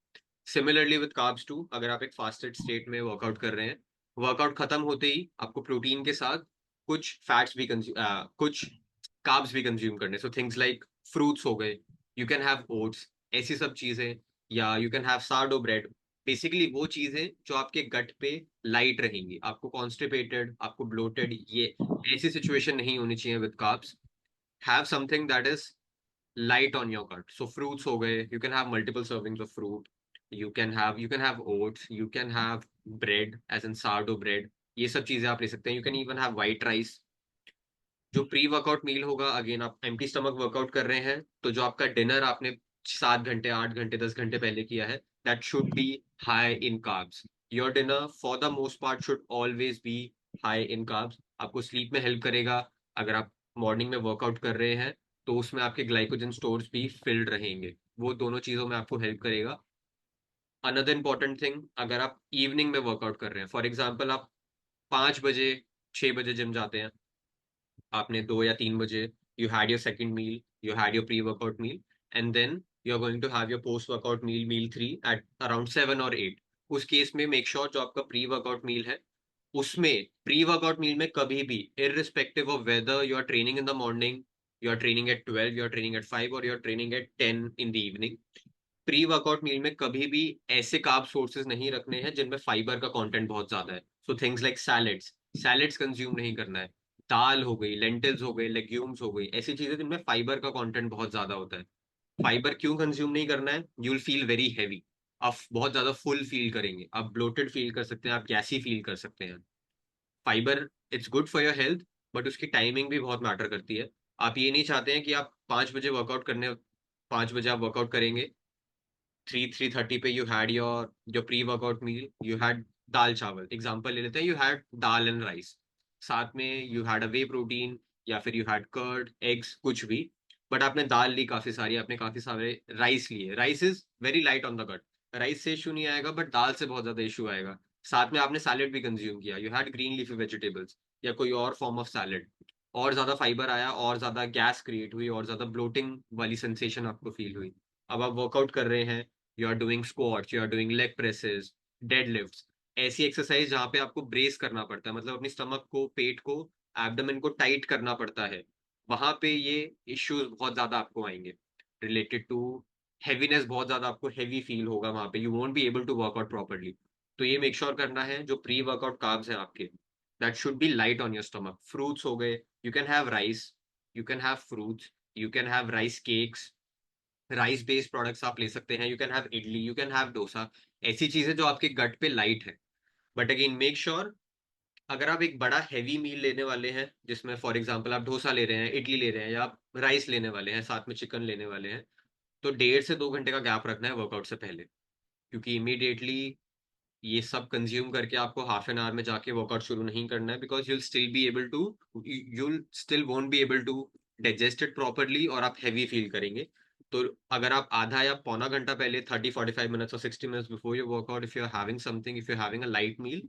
सिमिलरली विद कार्ब्स टू, अगर आप एक फास्टेड स्टेट में वर्कआउट कर रहे हैं, वर्कआउट खत्म होते ही आपको प्रोटीन के साथ कुछ फैट्स भी कुछ कार्ब्स भी कंज्यूम करने। सो थिंग्स लाइक फ्रूट्स हो गए, यू कैन हैव ओट्स, ऐसी सब चीजें, या you can have sourdough bread. Basically वो चीजें जो आपके गट पे लाइट रहेंगी, आपको कॉन्स्टिपेटेड, आपको ब्लोटेड, ये ऐसी सिचुएशन नहीं होनी चाहिए with carbs. Have something that is light on your gut. So fruits हो गए, you can have multiple servings of fruit. You can have oats, you can have bread as in sourdough bread. ये सब चीजें आप ले सकते हैं। You can even have white rice. जो प्री वर्कआउट मील होगा, अगेन आप एम्प्टी स्टमक वर्कआउट कर रहे हैं, तो जो आपका डिनर आपने 7 घंटे, 8 घंटे, 10 घंटे पहले किया है, that should B high in carbs. Your dinner for the most part should always be high in carbs. आपको स्लीप में हेल्प करेगा। अगर आप मॉर्निंग में वर्कआउट कर रहे हैं तो उसमें आपके ग्लाइकोजन स्टोर्स भी फिल्ड रहेंगे, वो दोनों चीजों में आपको हेल्प करेगा। अनदर इंपॉर्टेंट थिंग, अगर आप इवनिंग में वर्कआउट कर रहे हैं, फॉर एग्जाम्पल आप 5 बजे, 6 बजे जिम जाते हैं, आपने 2 या 3 बजे you had your second meal, you had your pre workout meal, and then you are going to have your post workout meal, meal 3 at around 7 और 8। उस केस में मेक श्योर जो आपका प्री वर्कआउट मील है, उसमें प्री वर्कआउट मील में कभी भी, irrespective of whether you are training in the morning, you are training at 12, you are training at 5, और you are training at 10 in the evening, pre workout meal में कभी भी ऐसे कार्ब सोर्सेज नहीं रखने हैं जिनमें फाइबर का कंटेंट बहुत ज्यादा है। So things like salads, salads consume नहीं करना है। दाल हो गई, लेंटिल्स हो गए, लेग्यूम्स हो गई, ऐसी चीजें जिनमें फाइबर का कंटेंट बहुत ज्यादा होता है। फाइबर क्यों कंज्यूम नहीं करना है? You will feel very heavy, आप बहुत ज्यादा फुल फील करेंगे, आप ब्लोटेड फील कर सकते हैं, आप गैसी फील कर सकते हैं। Fibre it's good for your health, but उसकी टाइमिंग भी बहुत मैटर करती है। आप ये नहीं चाहते हैं कि आप 5 बजे वर्कआउट करने, 5 बजे आप वर्कआउट करेंगे, 3-3:30 पे you had your pre workout meal, you had dal chawal, example ले लेते हैं, you had dal and rice, साथ में you had a whey protein, या फिर यू हैड कर्ड, एग्स, कुछ भी। बट आपने दाल ली काफी सारी, आपने काफी सारे राइस लिए, rice is very light on the gut, rice से इशू नहीं आएगा, बट दाल से बहुत ज्यादा इशू आएगा। साथ में आपने सैलेड भी कंज्यूम किया, you had green leafy vegetables या कोई और फॉर्म ऑफ सैलेड, और ज्यादा फाइबर आया, और ज्यादा गैस क्रिएट हुई, और ज्यादा ब्लोटिंग वाली सेंसेशन आपको फील हुई। अब आप वर्कआउट कर रहे हैं, you are doing squats, you are doing leg presses, deadlifts, ऐसी एक्सरसाइज जहाँ पे आपको ब्रेस करना पड़ता है, मतलब अपनी स्टमक को, पेट को, एब्डोमेन को टाइट करना पड़ता है, वहां पे ये इश्यूज बहुत ज्यादा आपको आएंगे रिलेटेड टू हैवीनेस। बहुत ज्यादा आपको हैवी फील होगा वहां पे, you won't be able to workout properly. तो ये मेक श्योर करना है जो प्री वर्कआउट कार्ब्स हैं आपके, that should be light on your stomach. Fruits हो गए, you can have rice, you can have fruits, you can have rice cakes, rice based products आप ले सकते हैं, you can have idli, you can have dosa, ऐसी चीजें जो आपके गट पे लाइट है। बट अगेन मेक श्योर, अगर आप एक बड़ा हैवी मील लेने वाले हैं जिसमें फॉर एग्जांपल आप डोसा ले रहे हैं, इडली ले रहे हैं, या आप राइस लेने वाले हैं, साथ में चिकन लेने वाले हैं, तो 1.5 से 2 घंटे का गैप रखना है वर्कआउट से पहले, क्योंकि इमीडिएटली ये सब कंज्यूम करके आपको हाफ एन आवर में जाके वर्कआउट शुरू नहीं करना है, because you'll still won't be able to digest it properly, और आप हैवी फील करेंगे। तो अगर आप आधा या पौना घंटा पहले 30-45 मिनट्स और 60 minutes before your workout, if you are having something, if you are having a light meal,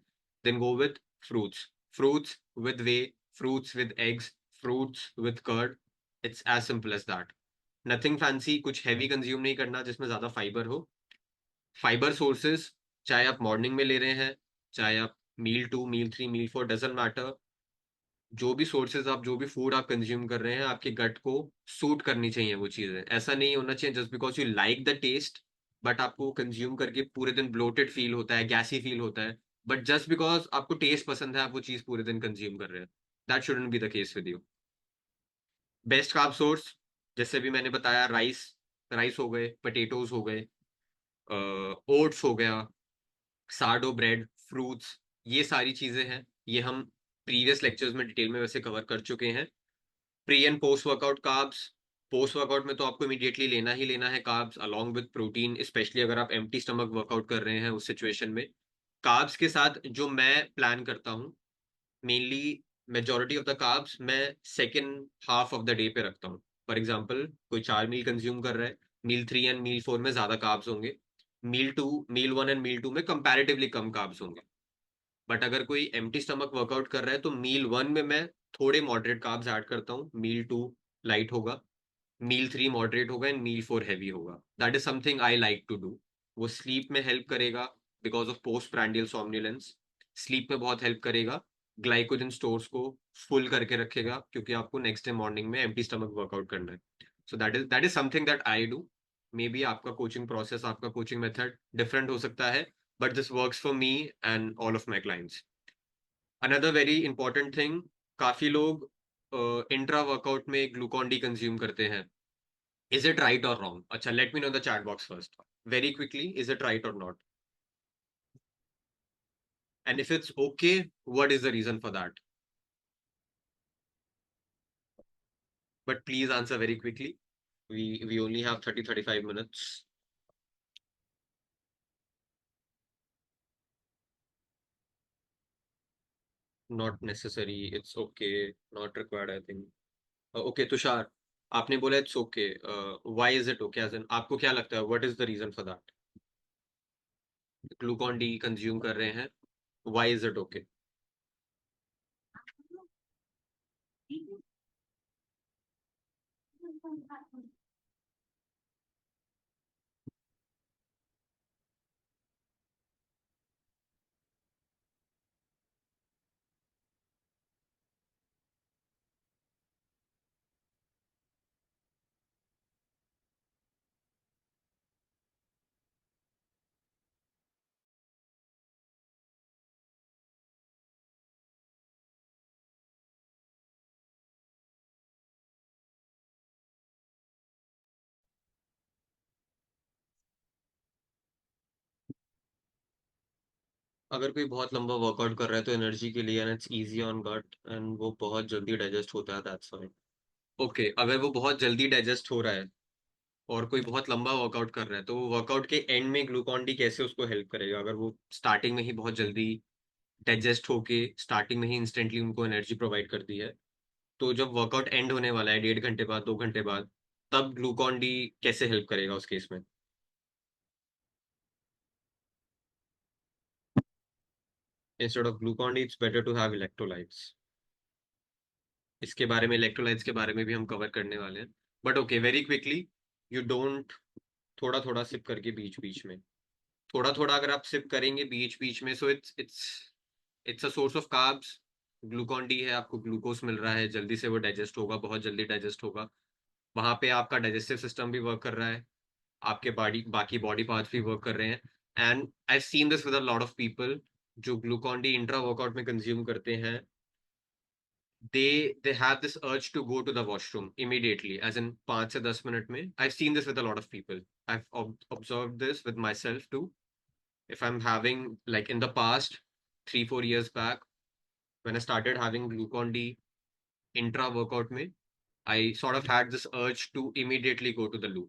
then go with fruits with whey, fruits with eggs, fruits with curd. It's as simple as that, nothing fancy, कुछ heavy consume नहीं करना जिसमें ज्यादा fibre हो। Fibre sources चाहे आप morning में ले रहे हैं, चाहे आप मील 2, मील 3, मील 4, डजेंट मैटर, जो भी सोर्सेज आप, जो भी फूड आप कंज्यूम कर रहे हैं, आपके गट को सूट करनी चाहिए वो चीजें। ऐसा नहीं होना चाहिए just because you like the taste, but आपको कंज्यूम करके पूरे दिन ब्लोटेड फील होता है, गैसी फील होता है, बट जस्ट बिकॉज आपको टेस्ट पसंद है, आप वो चीज पूरे दिन कंज्यूम कर रहे हैं। That shouldn't be the case with you. Best carb source, जैसे भी मैंने बताया, राइस, राइस हो गए, पटेटोज हो गए, ओट्स हो गया, सार्डो ब्रेड, फ्रूट्स, ये सारी चीजें हैं। ये हम प्रीवियस लेक्चर्स में डिटेल में वैसे कवर कर चुके हैं। Pre and post workout carbs, post workout में तो आपको इमीडिएटली लेना ही लेना है carbs along with protein, specially अगर आप एम्प्टी स्टमक वर्कआउट कर रहे हैं उस सिचुएशन में। कार्ब्स के साथ जो मैं प्लान करता हूँ, mainly majority of the carbs मैं second half of the day पे रखता हूँ। फॉर एग्जाम्पल, कोई 4 मील कंज्यूम कर रहा है, मील 3 एंड मील 4 में ज्यादा कार्ब्स होंगे, मील 1 एंड मील 2 में कंपैरेटिवली कम कार्ब्स होंगे। बट अगर कोई एम्प्टी स्टमक वर्कआउट कर रहा है तो मील 1 में मैं थोड़े मॉडरेट कार्ब्स ऐड करता हूँ, मील 2 लाइट होगा, मील 3 मॉडरेट होगा, एंड मील 4 हैवी होगा। That is something I like to do. वो स्लीप में हेल्प करेगा, because of post prandial somnolence, sleep में बहुत हेल्प करेगा, ग्लाइकोजन स्टोर्स को फुल करके रखेगा, क्योंकि आपको नेक्स्ट डे मॉर्निंग में एम्प्टी स्टमक वर्कआउट करना है। So that is something that I do. May be आपका कोचिंग प्रोसेस, आपका कोचिंग मेथड डिफरेंट हो सकता है, but this works for me and all of my clients. Another very important thing, काफी लोग intra workout में ग्लूकॉन डी कंज्यूम करते हैं। Is it right or wrong? Acha, let me know in the chat box first. Very quickly, is it right or not? And if it's okay, what is the reason for that? But please answer very quickly. We only have 30-35 minutes. Not necessary. It's okay. Not required, I think. Okay, Tushar. आपने बोला it's okay. Why is it okay? As in, आपको क्या लगता है? What is the reason for that? Glucon D consume कर रहे हैं. Why is it okay? अगर कोई बहुत लंबा वर्कआउट कर रहा है तो एनर्जी के लिए, and it's easy on gut, and वो बहुत जल्दी डाइजेस्ट होता है, दैट्स फाइन। ओके, अगर वो बहुत जल्दी डाइजेस्ट हो रहा है और कोई बहुत लंबा वर्कआउट कर रहा है, तो वो वर्कआउट के एंड में ग्लूकॉन डी कैसे उसको हेल्प करेगा? अगर वो स्टार्टिंग में ही बहुत जल्दी डाइजेस्ट होके स्टार्टिंग में ही इंस्टेंटली उनको एनर्जी प्रोवाइड कर दी है, तो जब वर्कआउट एंड होने वाला है 1.5 घंटे बाद, 2 घंटे बाद, तब ग्लूकॉन डी कैसे हेल्प करेगा उस केस में? Instead of Glucon D, it's better to have electrolytes. इसके बारे में, इलेक्ट्रोलाइट्स के बारे में भी हम कवर करने वाले हैं। But okay, very quickly, you don't, थोड़ा थोड़ा सिप करके बीच बीच में, थोड़ा थोड़ा अगर आप सिप करेंगे बीच बीच में, so it's a source of carbs. Glucon D है, आपको ग्लूकोज मिल रहा है, जल्दी से वो डाइजेस्ट होगा, बहुत जल्दी डाइजेस्ट होगा। वहां पे आपका डाइजेस्टिव सिस्टम भी वर्क कर रहा है, आपके बॉडी, बाकी बॉडी पार्ट्स भी वर्क कर रहे हैं। And I seen this with a lot of people, जो ग्लूकॉन डी इंट्रा वर्कआउट में कंज्यूम करते हैं, they have this urge to go to the washroom immediately, as in 5 से 10 मिनट में. I've seen this with a lot of people. I've observed this with myself too. If I'm having, like in the past 3-4 years back, when I started having glucon D intra workout में, I sort of had this urge to immediately go to the loo.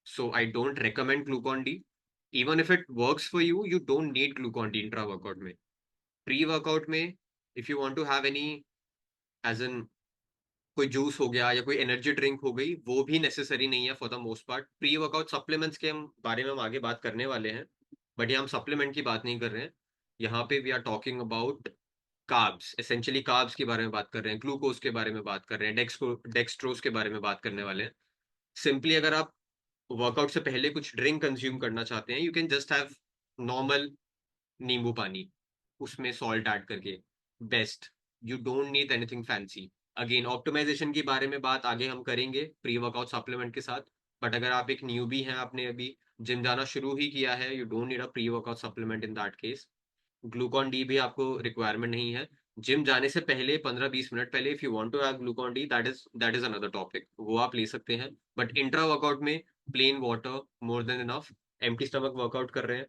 So I don't recommend glucon D. Even if it works for you, you don't need glucon D intra workout में. Pre workout में, if you want to have any, as in कोई juice हो गया या कोई energy drink हो गई, वो भी नेसेसरी नहीं है for the most part. Pre workout supplements के हम बारे में हम आगे बात करने वाले हैं, बट ये हम सप्लीमेंट की बात नहीं कर रहे हैं. यहाँ पे we are talking about carbs, essentially carbs के बारे में बात कर रहे हैं, ग्लूकोज के बारे में बात कर रहे हैं, डेक्सट्रोज के बारे में बात करने वाले हैं. सिंपली अगर आप वर्कआउट से पहले कुछ ड्रिंक कंज्यूम करना चाहते हैं, you can just have normal nimbu pani, उसमें सॉल्ट ऐड करके, best. You don't need anything fancy. Again optimization के बारे में बात आगे हम करेंगे प्री वर्कआउट सप्लीमेंट के साथ. बट अगर आप एक न्यूबी हैं, आपने अभी जिम जाना शुरू ही किया है, you don't need a pre workout supplement in that case. Glucon D भी आपको रिक्वायरमेंट नहीं है. जिम जाने से पहले 15-20 मिनट पहले if you want to have Glucon D, that is another topic, वो आप ले सकते हैं. बट इंट्रा वर्कआउट में plain water more than enough. Empty stomach workout कर रहे हैं,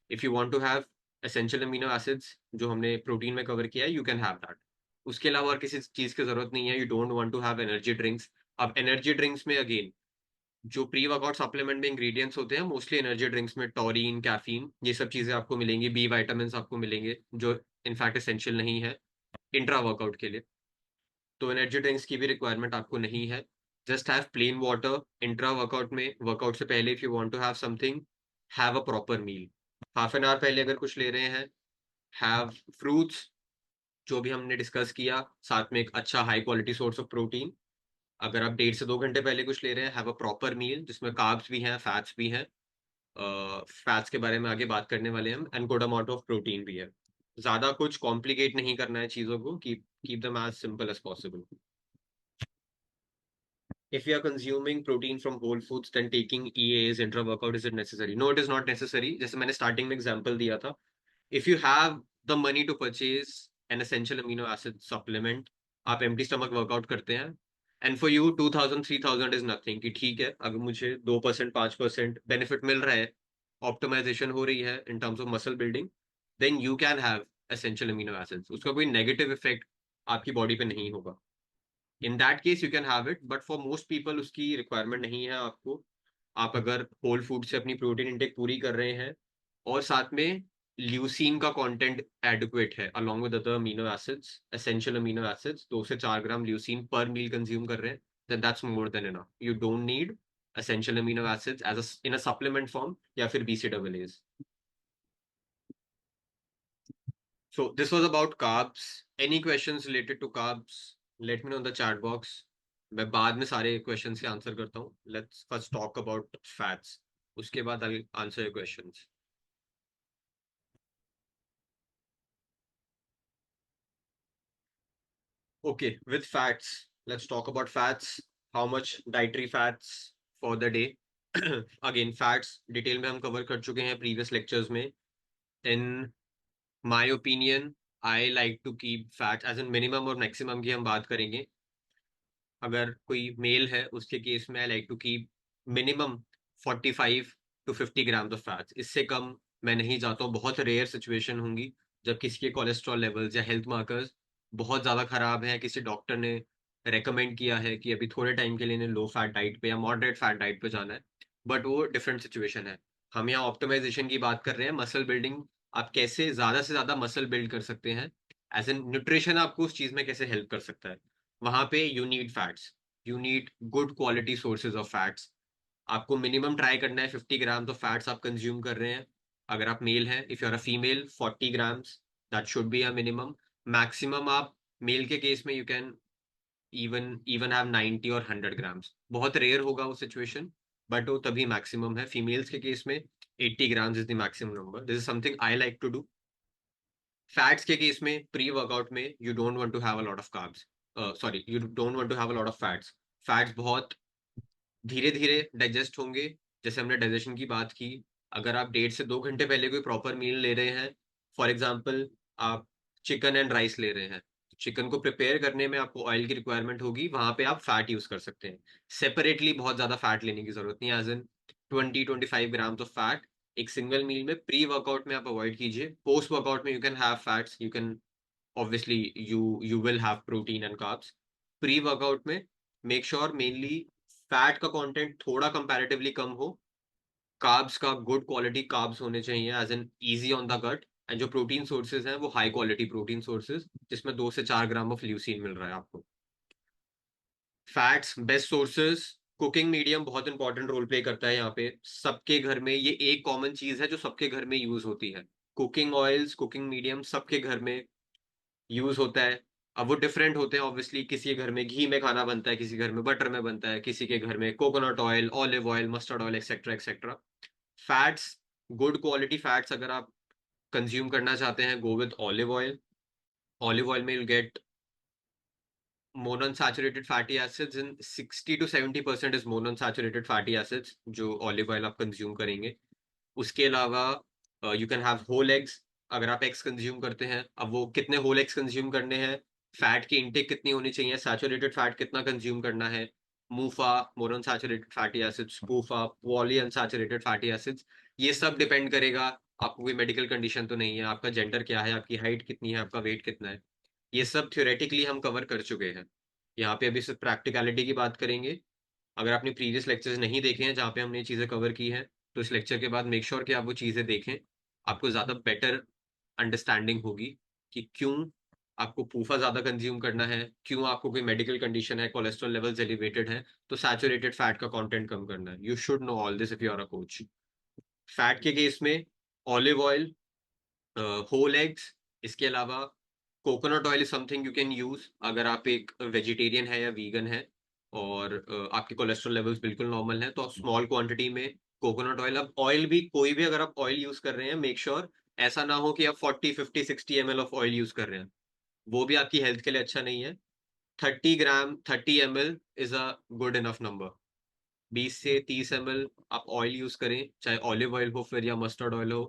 if you want to have essential amino acids जो हमने प्रोटीन में कवर किया है, यू कैन हैव दैट. उसके अलावा और किसी चीज की जरूरत नहीं है. You don't want to have energy drinks. अब एनर्जी ड्रिंक्स में अगेन जो प्री वर्कआउट सप्लीमेंट में इंग्रेडिएंट्स होते हैं, मोस्टली एनर्जी ड्रिंक्स में टॉरिन, कैफीन, ये सब चीजें आपको मिलेंगी. बी वाइटामिन आपको मिलेंगे जो इनफैक्ट एसेंशियल नहीं है इंट्रा वर्कआउट के लिए. तो एनर्जी ड्रिंक्स की भी रिक्वायरमेंट आपको नहीं है. Just have plain water. Intra workout में, वर्कआउट से पहले if you want to have something, have a proper meal. Half an hour पहले अगर कुछ ले रहे हैं, हैव फ्रूट्स, जो भी हमने डिस्कस किया, साथ में एक अच्छा high quality source of protein. अगर आप 1.5 से 2 घंटे पहले कुछ ले रहे हैं, हैव अ प्रॉपर मील जिसमें कार्ब्स भी हैं, फैट्स भी हैं. फैट्स के बारे में आगे बात करने वाले हैं हम. And good amount of protein भी है. ज्यादा कुछ कॉम्प्लिकेट नहीं करना है चीजों को. Keep them as simple as possible. If you are consuming protein from whole foods, then taking EAs intra workout, is it necessary? No, it is not necessary. जैसे मैंने स्टार्टिंग में एग्जांपल दिया था, if you have the money to purchase an essential amino acid supplement, आप empty stomach workout करते हैं, and for you 2000-3000 is nothing, कि ठीक है अगर मुझे 2% 5% बेनिफिट मिल रहा है, ऑप्टिमाइजेशन हो रही है in terms of muscle building, then you can have essential amino acids. उसका कोई नेगेटिव इफेक्ट आपकी बॉडी पे नहीं होगा. In that case you can have it, but for most people उसकी रिक्वायरमेंट नहीं है आपको. आप अगर होल फूड से अपनी प्रोटीन इंटेक पूरी कर रहे हैं और साथ में ल्यूसीन का कंटेंट एडिक्वेट है along with other amino acids, essential amino acids, 2 से 4 ग्राम ल्यूसीन पर मील कंज्यूम कर रहे हैं, then that's more than enough. You don't need essential amino acids as in a supplement form या फिर BCAAs. So this was about carbs. Any questions related to carbs? Let me know in the chat box. मैं बाद में सारे questions के answer करता हूँ. Let's first talk about fats. उसके बाद I'll answer your questions. Okay, with fats, let's talk about fats. How much dietary fats for the day? Again, fats detail में हम कवर कर चुके हैं previous lectures में. In my opinion, I like to keep fats as in minimum और maximum की हम बात करेंगे. अगर कोई मेल है उसके केस में I like to keep minimum 45-50 gram of fats. इससे कम मैं नहीं जाता हूँ. बहुत रेयर सिचुएशन होंगी जब किसी के कोलेस्ट्रॉल लेवल्स या हेल्थ मार्कर्स बहुत ज़्यादा खराब है, किसी डॉक्टर ने रेकमेंड किया है कि अभी थोड़े टाइम के लिए लो फैट डाइट पे या मॉडरेट फैट डाइट पे जाना है, बट वो डिफरेंट सिचुएशन है. हम यहाँ ऑप्टिमाइजेशन की बात कर रहे हैं, मसल बिल्डिंग. आप कैसे ज़्यादा से ज़्यादा मसल बिल्ड कर सकते हैं, एज एन न्यूट्रिशन आपको उस चीज़ में कैसे हेल्प कर सकता है. वहां पे you need fats, you need good quality sources of fats. आपको मिनिमम ट्राई करना है 50 ग्राम्स ऑफ फैट्स आप कंज्यूम कर रहे हैं. अगर आप मेल हैं, if you are a female, 40 grams, that should be a minimum. Maximum आप मेल के केस में यू कैन इवन हैव 90 और 100 ग्राम्स. बहुत रेयर होगा वो सिचुएशन, बट वो तभी मैक्सिमम है. फीमेल्स के केस में 80 grams is the maximum number. This is something I like to do. Fats के केस में प्री वर्कआउट में you don't want to have a lot of carbs, sorry, you don't want to have a lot of fats. Fats बहुत धीरे धीरे digest होंगे. जैसे हमने digestion की बात की, अगर आप 1.5 से 2 घंटे पहले कोई प्रॉपर मील ले रहे हैं, फॉर एग्जाम्पल आप चिकन एंड राइस ले रहे हैं, चिकन को प्रिपेयर करने में आपको ऑयल की रिक्वायरमेंट होगी, वहां पे आप फैट यूज कर सकते हैं। सेपरेटली बहुत ज्यादा फैट लेने की जरूरत नहीं है, as in 20-25 grams of fat एक सिंगल मील में प्री वर्कआउट में आप अवॉइड कीजिए। पोस्ट वर्कआउट में you can have fats, you can obviously you will have protein and carbs। Pre workout में मेक श्योर मेनली फैट का content थोड़ा comparatively कम हो, कार्ब्स का गुड क्वालिटी कार्ब्स होने चाहिए as an easy on the gut, and जो protein sources हैं वो हाई क्वालिटी प्रोटीन सोर्सेज जिसमें 2 से 4 ग्राम ऑफ ल्यूसीन मिल रहा है आपको। Fats best sources, cooking medium बहुत इंपॉर्टेंट रोल प्ले करता है यहाँ पे। सबके घर में ये एक कॉमन चीज है जो सबके घर में यूज होती है, कुकिंग ऑयल्स, कुकिंग मीडियम सबके घर में यूज होता है। अब वो डिफरेंट होते हैं ऑब्वियसली, किसी के घर में घी में खाना बनता है, किसी के घर में बटर में बनता है, किसी के घर में coconut oil, olive oil, mustard oil, etcetera etcetera. Fats, good quality fats अगर आप कंज्यूम करना चाहते हैं, go with olive oil. Olive oil में you get monounsaturated fatty acids in 60 to 70% is monounsaturated fatty acids जो ऑलिव ऑयल आप consume करेंगे। उसके अलावा you can have whole eggs, अगर आप एग्स कंज्यूम करते हैं। अब वो कितने होल एग्स कंज्यूम करने हैं, फैट की इंटेक कितनी होनी चाहिए, सैचुरेटेड फैट कितना कंज्यूम करना है, मूफा monounsaturated fatty acids, पूफा poly unsaturated fatty acids, ये सब डिपेंड करेगा। आपको कोई मेडिकल कंडीशन तो नहीं है, आपका जेंडर क्या है, आपकी हाइट कितनी है, आपका वेट कितना है, ये सब थ्योरेटिकली हम कवर कर चुके हैं। यहाँ पे अभी सिर्फ प्रैक्टिकलिटी की बात करेंगे। अगर आपने प्रीवियस लेक्चर्स नहीं देखे हैं जहाँ पे हमने ये चीज़ें कवर की हैं, तो इस लेक्चर के बाद मेक श्योर कि आप वो चीज़ें देखें। आपको ज़्यादा बेटर अंडरस्टैंडिंग होगी कि क्यों आपको पूफा ज़्यादा कंज्यूम करना है, क्यों आपको कोई मेडिकल कंडीशन है, कोलेस्ट्रॉल लेवल्स एलिवेटेड है, तो सैचुरेटेड फैट का कंटेंट कम करना है। You should know all this if you are a coach. Fat के केस में ऑलिव ऑयल, होल एग्स, इसके अलावा coconut oil is something you can use अगर आप एक वेजिटेरियन है या वीगन है और आपके कोलेस्ट्रॉल लेवल्स बिल्कुल नॉर्मल हैं, तो आप स्मॉल क्वांटिटी में कोकोनट ऑयल। अब ऑयल भी कोई भी अगर आप ऑयल यूज कर रहे हैं, मेक श्योर ऐसा ना हो कि आप 40-50-60 ml ऑफ ऑयल यूज कर रहे हैं, वो भी आपकी हेल्थ के लिए अच्छा नहीं है। 30 ग्राम 30 ml is a good enough number. 20 से 30 ml आप ऑयल यूज करें, चाहे ऑलिव ऑयल हो फिर या मस्टर्ड ऑयल हो,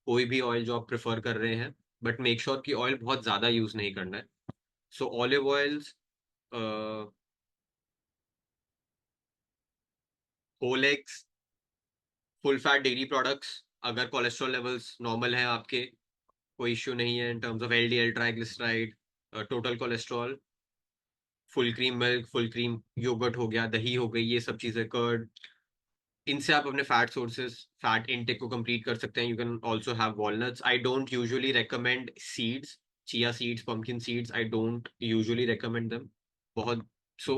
कोई भी ऑयल जो आप प्रेफर कर रहे हैं, बट मेक श्योर कि ऑयल बहुत ज्यादा यूज नहीं करना है। So olive oils, whole eggs, full fat dairy products, अगर कोलेस्ट्रॉल लेवल्स नॉर्मल हैं आपके, कोई इश्यू नहीं है in terms of LDL, triglyceride, total cholesterol, full cream milk, full cream yoghurt हो गया, दही हो गई, ये सब चीजें, कर्ड, इनसे आप अपने फैट सोर्सेज, फैट इनटेक को कंप्लीट कर सकते हैं। You can also have walnuts. I don't usually recommend seeds, chia seeds, pumpkin seeds, I don't usually recommend them बहुत। सो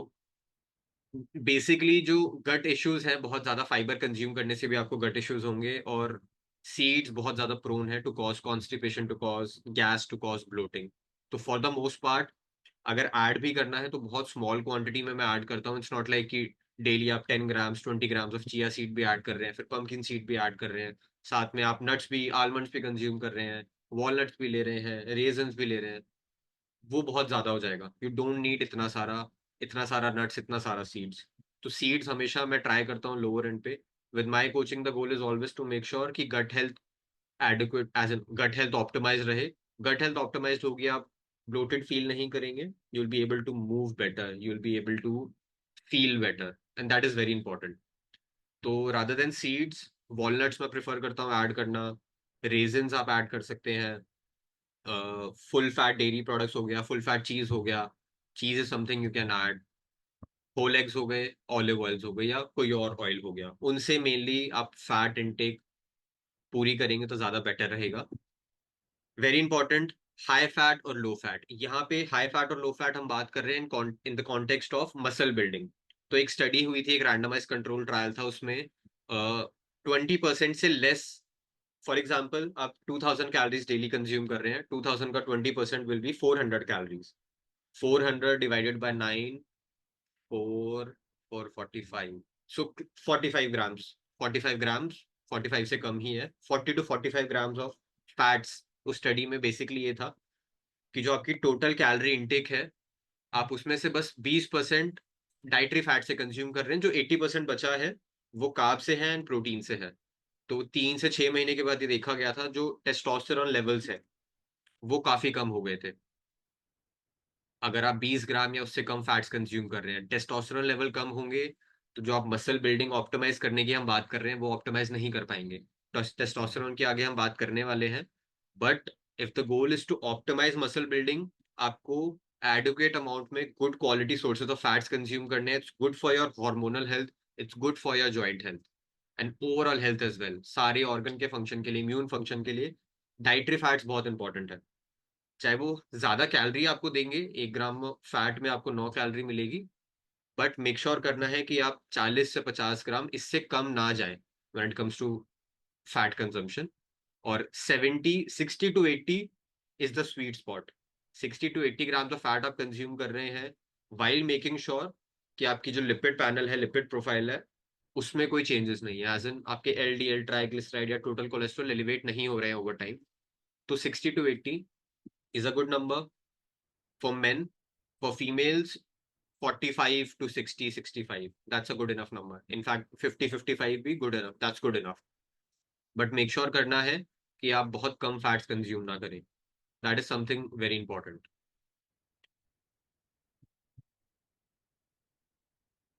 बेसिकली जो गट इश्यूज हैं, बहुत ज्यादा फाइबर कंज्यूम करने से भी आपको गट इश्यूज होंगे, और सीड्स बहुत ज्यादा प्रोन है to cause constipation, to cause gas, to cause bloating. तो फॉर द मोस्ट पार्ट अगर ऐड भी करना है तो बहुत स्मॉल क्वांटिटी में मैं ऐड करता हूँ। इट्स नॉट लाइक कि डेली आप 10 grams 20 grams of chia seed भी ऐड कर रहे हैं, फिर पंपकिन सीड भी ऐड कर रहे हैं, साथ में आप नट्स भी, आलमंड्स भी कंज्यूम कर रहे हैं, वॉलनट्स भी ले रहे हैं, रेजन्स भी ले रहे हैं, वो बहुत ज्यादा हो जाएगा। यू डोंट नीड इतना सारा नट्स, इतना सारा सीड्स। तो सीड्स हमेशा मैं ट्राई करता हूँ लोअर एंड पे। With my coaching the goal is always to make sure कि gut health adequate, as in gut health optimise रहे। गट हेल्थ ऑप्टिमाइज होगी, आप ब्लोटेड फील नहीं करेंगे, you will be able to move better, you will be able to feel better, and that is very important. तो rather than seeds, walnuts मैं prefer करता हूँ add करना, रेजिन्स आप ऐड कर सकते हैं, फुल फैट डेयरी प्रोडक्ट्स हो गया, फुल फैट चीज हो गया, cheese is something you can add, whole eggs हो गए, ऑलिव ऑयल्स हो गए या कोई और ऑयल हो गया, उनसे मेनली आप फैट इनटेक पूरी करेंगे तो ज्यादा बेटर रहेगा। वेरी इंपॉर्टेंट, हाई फैट और लो फैट। यहाँ पे हाई फैट और लो फैट हम बात कर रहे हैं in the context of muscle building. तो एक स्टडी हुई थी, एक रैंडमाइज कंट्रोल ट्रायल था, उसमें 20% से लेस, फॉर एग्जाम्पल आप 2000 कैलोरीज डेली कंज्यूम कर रहे हैं, 2000 का 20% will be 400 calories. 400 divided by 9, 4 so 45 grams, 45 grams, 45 से कम ही है, 40 to 45 ग्राम्स ऑफ फैट्स। उस स्टडी में बेसिकली ये था कि जो आपकी टोटल कैलोरी इनटेक है, आप उसमें से बस 20% डाइटरी फैट से कंज्यूम कर रहे हैं, जो 80% बचा है वो कार्ब से है एंड प्रोटीन से है। तो 3 से 6 महीने के बाद ये देखा गया था, जो टेस्टोस्टेरोन लेवल्स है वो काफी कम हो गए थे। अगर आप 20 ग्राम या उससे कम फैट्स कंज्यूम कर रहे हैं, टेस्टोस्टेरोन लेवल कम होंगे, तो जो आप मसल बिल्डिंग ऑप्टिमाइज करने की हम बात कर रहे हैं वो ऑप्टिमाइज नहीं कर पाएंगे। टेस्टोस्टेरोन के आगे हम बात करने वाले हैं। But if the goal is to optimize muscle building, आपको एडुकेट अमाउंट में good quality sources of fats consume करने हैं। It's good for your hormonal health, it's good for your joint health and overall health as well. सारे organ के function के लिए, immune function के लिए डाइटरी फैट्स बहुत इंपॉर्टेंट है। चाहे वो ज्यादा कैलोरी आपको देंगे, 1 ग्राम फैट में आपको 9 कैलोरी मिलेगी, बट मेक श्योर करना है कि आप 40 से 50 ग्राम इससे कम ना जाए when it comes to fat consumption. और 60 to 80 is the sweet spot. 60 to 80 gram तो फैट आप कंज्यूम कर रहे हैं वाइल मेकिंग श्योर कि आपकी जो लिपिड पैनल है, लिपिड प्रोफाइल है, उसमें कोई चेंजेस नहीं है, एज इन आपके एलडीएल, ट्राइग्लिसराइड या टोटल कोलेस्ट्रॉल एलिवेट नहीं हो रहे हैं ओवर टाइम। तो 60 to 80 is a good number for men. For females, 45 to 60, 65. That's a good enough number. In fact, 50, 55 भी good enough. That's good enough. But make sure करना है कि आप बहुत कम fats consume ना करें. That is something very important.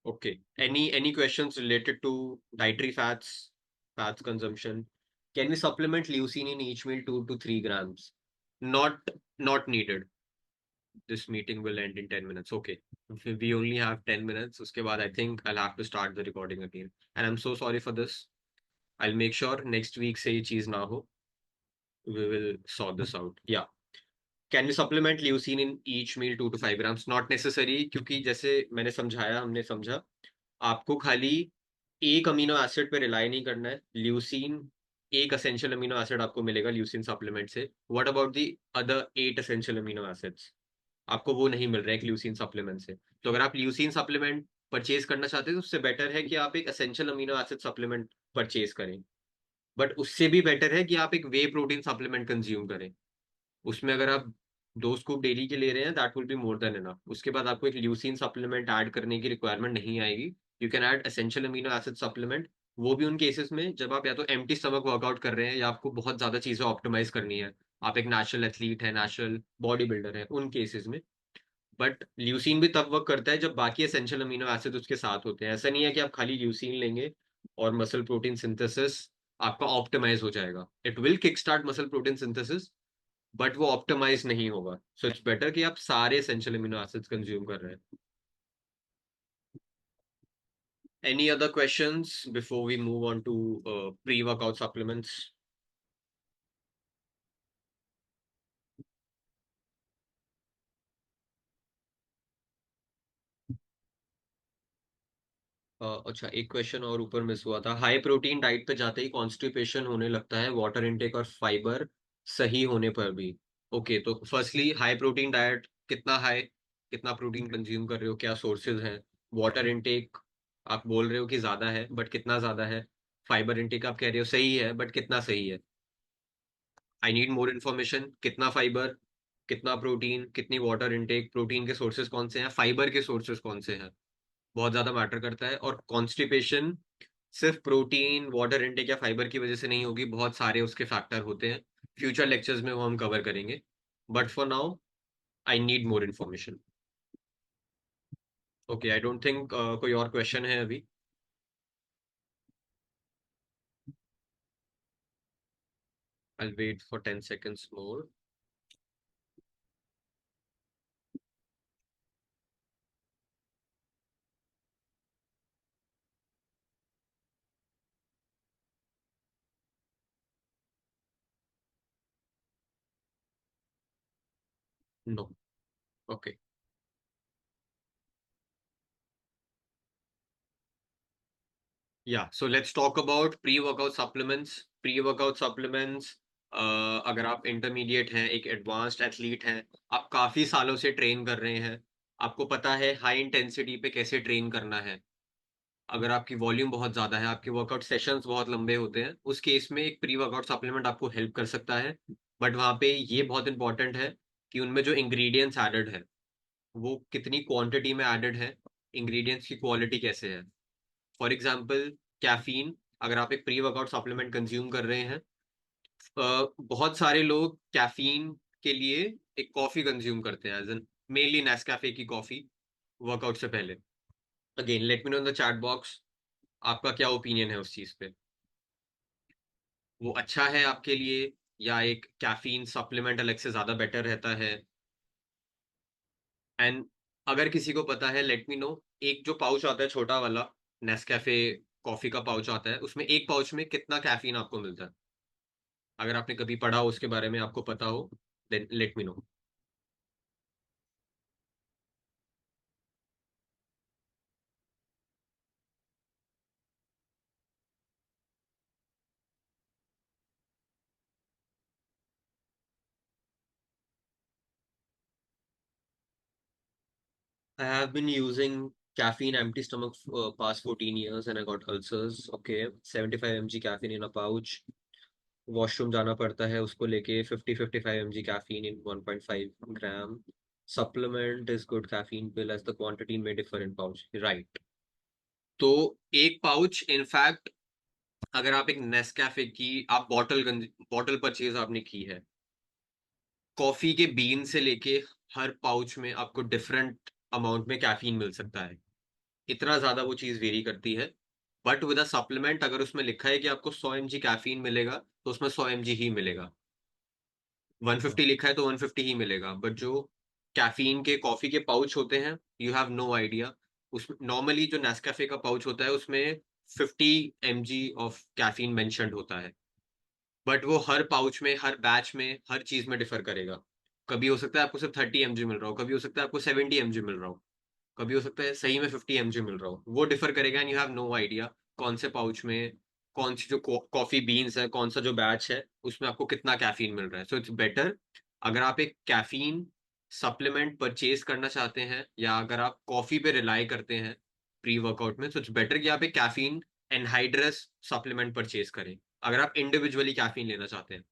Okay. Any questions related to dietary fats consumption? Can we supplement leucine in each meal 2 to 3 grams? Not not needed. This meeting will end in 10 minutes. Okay. We only have 10 minutes. Uske baad, I think I'll have to start the recording again. And I'm so sorry for this. I'll make sure next week se ye cheez na ho. We will sort this out. Yeah. Can we supplement leucine in each meal 2 to 5 grams? Not necessary, क्योंकि जैसे मैंने समझाया, हमने समझा, आपको खाली एक amino acid पे रिलाई नहीं करना है। ल्यूसीन एक असेंशियल अमीनो एसिड आपको मिलेगा ल्यूसीन सप्लीमेंट से। What about the other 8 essential amino acids? आपको वो नहीं मिल रहा है ल्यूसीन सप्लीमेंट से। तो अगर आप ल्यूसीन सप्लीमेंट परचेज करना चाहते हैं तो उससे बेटर है कि आप एक essential amino acid supplement purchase करें। बट उससे भी बेटर है कि आप एक वे प्रोटीन सप्लीमेंट कंज्यूम करें। उसमें अगर आप 2 स्कूप डेली के ले रहे हैं, that will be more than enough. उसके बाद आपको एक ल्यूसीन सप्लीमेंट ऐड करने की रिक्वायरमेंट नहीं आएगी। You can add essential amino acid supplement. वो भी उन केसेस में जब आप या तो एम्प्टी स्टमक वर्कआउट कर रहे हैं या आपको बहुत ज्यादा चीजें ऑप्टिमाइज करनी है, आप एक नेचुरल एथलीट है, नेचुरल बॉडी बिल्डर है, उन केसेस में। बट ल्यूसीन भी तब वर्क करता है जब बाकी एसेंशियल अमीनो एसिड उसके साथ होते हैं। ऐसा नहीं है कि आप खाली ल्यूसीन लेंगे और मसल प्रोटीन सिंथेसिस आपका ऑप्टिमाइज हो जाएगा। It will kick start muscle protein synthesis, but वो ऑप्टिमाइज नहीं होगा। सो इट्स बेटर कि आप सारे एसेंशियल अमीनो एसिड्स कंज्यूम कर रहे हैं। Any other questions before we move on to pre workout supplements? अच्छा, एक क्वेश्चन और ऊपर मिस हुआ था। हाई प्रोटीन डाइट पे जाते ही कॉन्स्टिपेशन होने लगता है, वाटर इनटेक और फाइबर सही होने पर भी। ओके, तो फर्स्टली हाई प्रोटीन डाइट कितना हाई, कितना प्रोटीन कंज्यूम कर रहे हो, क्या सोर्सेज हैं? वाटर इनटेक आप बोल रहे हो कि ज्यादा है, बट कितना ज्यादा है? फाइबर इनटेक आप कह रहे हो सही है, बट कितना सही है? आई नीड मोर इन्फॉर्मेशन। कितना फाइबर, कितना प्रोटीन, कितनी वाटर इनटेक, प्रोटीन के सोर्सेज कौन से हैं, फाइबर के सोर्सेज कौन से हैं, बहुत ज्यादा मैटर करता है। और कॉन्स्टिपेशन सिर्फ प्रोटीन, वाटर इनटेक या फाइबर की वजह से नहीं होगी, बहुत सारे उसके फैक्टर होते हैं। फ्यूचर लेक्चर्स में वो हम कवर करेंगे, but for now I need more information. Okay, I don't think कोई और क्वेश्चन है अभी। I wait for 10 seconds more. No. Okay. So let's talk about pre-workout supplements. Pre-workout supplements, अगर आप इंटरमीडिएट हैं, एक एडवांस्ड एथलीट हैं, आप काफी सालों से ट्रेन कर रहे हैं, आपको पता है हाई इंटेंसिटी पे कैसे ट्रेन करना है। अगर आपकी वॉल्यूम बहुत ज्यादा है, आपके वर्कआउट सेशंस बहुत लंबे होते हैं, उस केस में एक प्री वर्कआउट सप्लीमेंट आपको हेल्प कर सकता है। बट वहाँ पे ये बहुत इंपॉर्टेंट है कि उनमें जो इंग्रेडिएंट्स एडेड है वो कितनी क्वांटिटी में एडेड है, इंग्रेडिएंट्स की क्वालिटी कैसे है। फॉर एग्जाम्पल, कैफीन, अगर आप एक प्री वर्कआउट सप्लीमेंट कंज्यूम कर रहे हैं, बहुत सारे लोग कैफीन के लिए एक कॉफी कंज्यूम करते हैं, एज एन मेनली नेस्कैफे की कॉफी वर्कआउट से पहले। Again let me no in the chat box, आपका क्या ओपिनियन है उस चीज पे? वो अच्छा है आपके लिए, या एक कैफीन सप्लीमेंट अलग से ज्यादा बेटर रहता है? एंड अगर किसी को पता है, लेट मी नो। एक जो पाउच आता है छोटा वाला नेस्कैफे कॉफी का पाउच आता है, उसमें एक पाउच में कितना कैफीन आपको मिलता है? अगर आपने कभी पढ़ा हो उसके बारे में, आपको पता हो, then let me know. I have been using caffeine empty stomach for past 14 years and I got ulcers. Okay, 75 mg caffeine in a pouch. Washroom जाना पड़ता है उसको लेके 50-55 mg caffeine in 1.5 gram. Supplement is good caffeine pill as the quantity may differ in pouch. Right. तो एक pouch in fact, अगर आप एक नेस्कैफे की आप बॉटल परचेज आपने की है, कॉफी के बीन से लेके हर पाउच में आपको डिफरेंट अमाउंट में कैफीन मिल सकता है। इतना ज्यादा वो चीज वेरी करती है। बट विद अ सप्लीमेंट अगर उसमें लिखा है कि आपको 100 mg कैफीन मिलेगा, तो उसमें 100 mg ही मिलेगा। 150 लिखा है तो 150 ही मिलेगा। बट जो कैफीन के कॉफी के पाउच होते हैं, यू हैव नो आइडिया। उसमें नॉर्मली जो नेस्कैफे का पाउच होता है उसमें 50 mg ऑफ कैफीन मेंशन्ड होता है। बट वो हर पाउच में, हर बैच में, हर चीज में डिफर करेगा। कभी हो सकता है आपको सिर्फ 30 mg मिल रहा हो, कभी हो सकता है आपको 70 mg मिल रहा हो, कभी हो सकता है सही में 50 mg मिल रहा हो। वो डिफर करेगा and you have no idea कौन से पाउच में कौन सी जो कॉफी बीन्स है, कौन सा जो बैच है, उसमें आपको कितना कैफीन मिल रहा है। सो इट्स बेटर, अगर आप एक कैफीन सप्लीमेंट परचेज करना चाहते हैं या अगर आप कॉफी पे रिलाई करते हैं प्री वर्कआउट में, सो इट्स बेटर कि आप एक कैफीन एनहाइड्रस सप्लीमेंट परचेज करें अगर आप इंडिविजुअली कैफीन लेना चाहते हैं।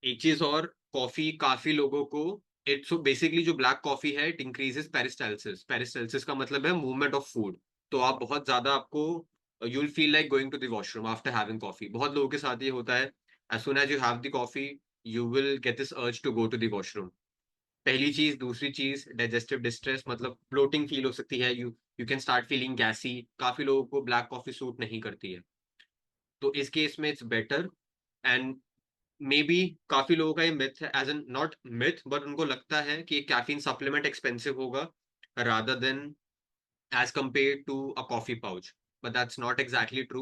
एक चीज और, कॉफी काफी लोगों को, इट्स बेसिकली जो ब्लैक कॉफी है इट इंक्रीजेस पेरिस्टाल्सिस। पेरिस्टाल्सिस का मतलब है मूवमेंट ऑफ फूड। तो आप बहुत ज्यादा आपको, you will feel like going to the washroom after having coffee. बहुत लोगों के साथ ये होता है, as soon as you have the coffee you will get this urge to go to the washroom. पहली चीज। दूसरी चीज, डाइजेस्टिव डिस्ट्रेस, मतलब ब्लोटिंग फील हो सकती है, you can start feeling gassy. काफी लोगों को ब्लैक कॉफी सूट नहीं करती है, तो इस केस में इट्स बेटर। एंड मे बी काफी लोगों का ये मिथ है, as in not myth but उनको लगता है कि कैफीन सप्लीमेंट एक्सपेंसिव होगा rather than as compared to a coffee pouch. But that's not exactly true.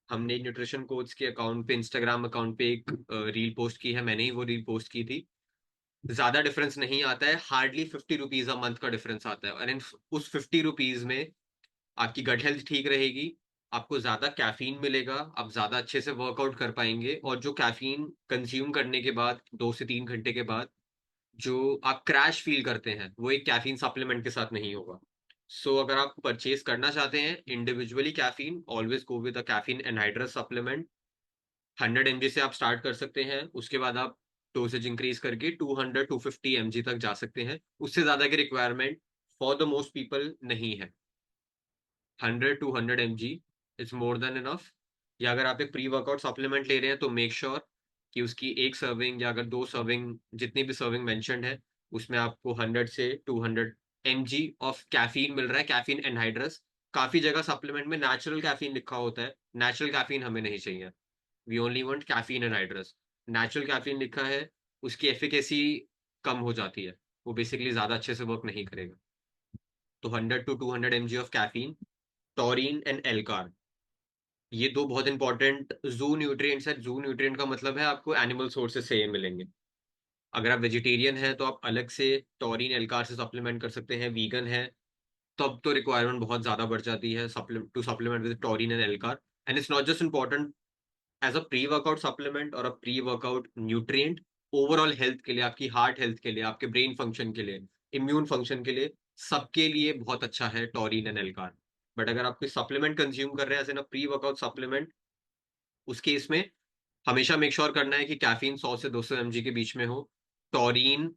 हमने न्यूट्रिशन कोच के अकाउंट पे, इंस्टाग्राम अकाउंट पे एक रील पोस्ट की है, मैंने ही वो रील पोस्ट की थी। ज्यादा डिफरेंस नहीं आता है, हार्डली 50 रुपीज अ मंथ का डिफरेंस आता है। और इन उस 50 रुपीज में आपकी गट हेल्थ ठीक रहेगी, आपको ज्यादा कैफीन मिलेगा, आप ज्यादा अच्छे से वर्कआउट कर पाएंगे। और जो कैफीन कंज्यूम करने के बाद 2 से 3 घंटे के बाद जो आप क्रैश फील करते हैं, वो एक कैफीन सप्लीमेंट के साथ नहीं होगा। सो अगर आप परचेज करना चाहते हैं individually caffeine, always go with a caffeine anhydrous supplement. 100 mg से आप स्टार्ट कर सकते हैं, उसके बाद आप डोसेज इंक्रीज करके 200-250 mg तक जा सकते हैं। उससे ज्यादा की requirement for the most people नहीं है। 100-200 mg is more than enough. या अगर आप एक प्री वर्कआउट सप्लीमेंट ले रहे हैं तो मेक श्योर कि उसकी एक सर्विंग या अगर 2 सर्विंग, जितनी भी सर्विंग मेंशन्ड है, उसमें आपको 100 से 200 mg ऑफ कैफीन मिल रहा है, कैफीन एनहाइड्रस। काफी जगह सप्लीमेंट में नेचुरल कैफीन लिखा होता है, नेचुरल कैफीन हमें नहीं चाहिए। We only want caffeine anhydrous. Natural caffeine लिखा है, उसकी एफिकेसी कम हो जाती है, वो बेसिकली ज्यादा अच्छे से वर्क नहीं करेगा। तो 100-200 mg of caffeine, taurine and ALCAR, ये दो बहुत इंपॉर्टेंट जू न्यूट्रिएंट्स है। जू न्यूट्रिएंट का मतलब है आपको एनिमल सोर्सेज से ये मिलेंगे। अगर आप वेजिटेरियन हैं तो आप अलग से टॉरिन एल्कार से सप्लीमेंट कर सकते हैं। वीगन है तब तो रिक्वायरमेंट बहुत ज्यादा बढ़ जाती है to supplement with taurine and ALCAR. And it's not just important as a pre workout supplement और a pre workout nutrient, overall health के लिए, आपकी हार्ट हेल्थ के लिए, आपके ब्रेन फंक्शन के लिए, इम्यून फंक्शन के लिए, सबके लिए बहुत अच्छा है टॉरिन एंड एल्कार। बट अगर आप कोई सप्लीमेंट कंज्यूम कर रहे हैं as in a pre workout supplement, उस केस में हमेशा मेक श्योर करना है कि कैफीन 100 से 200 mg के बीच में हो। टॉरिन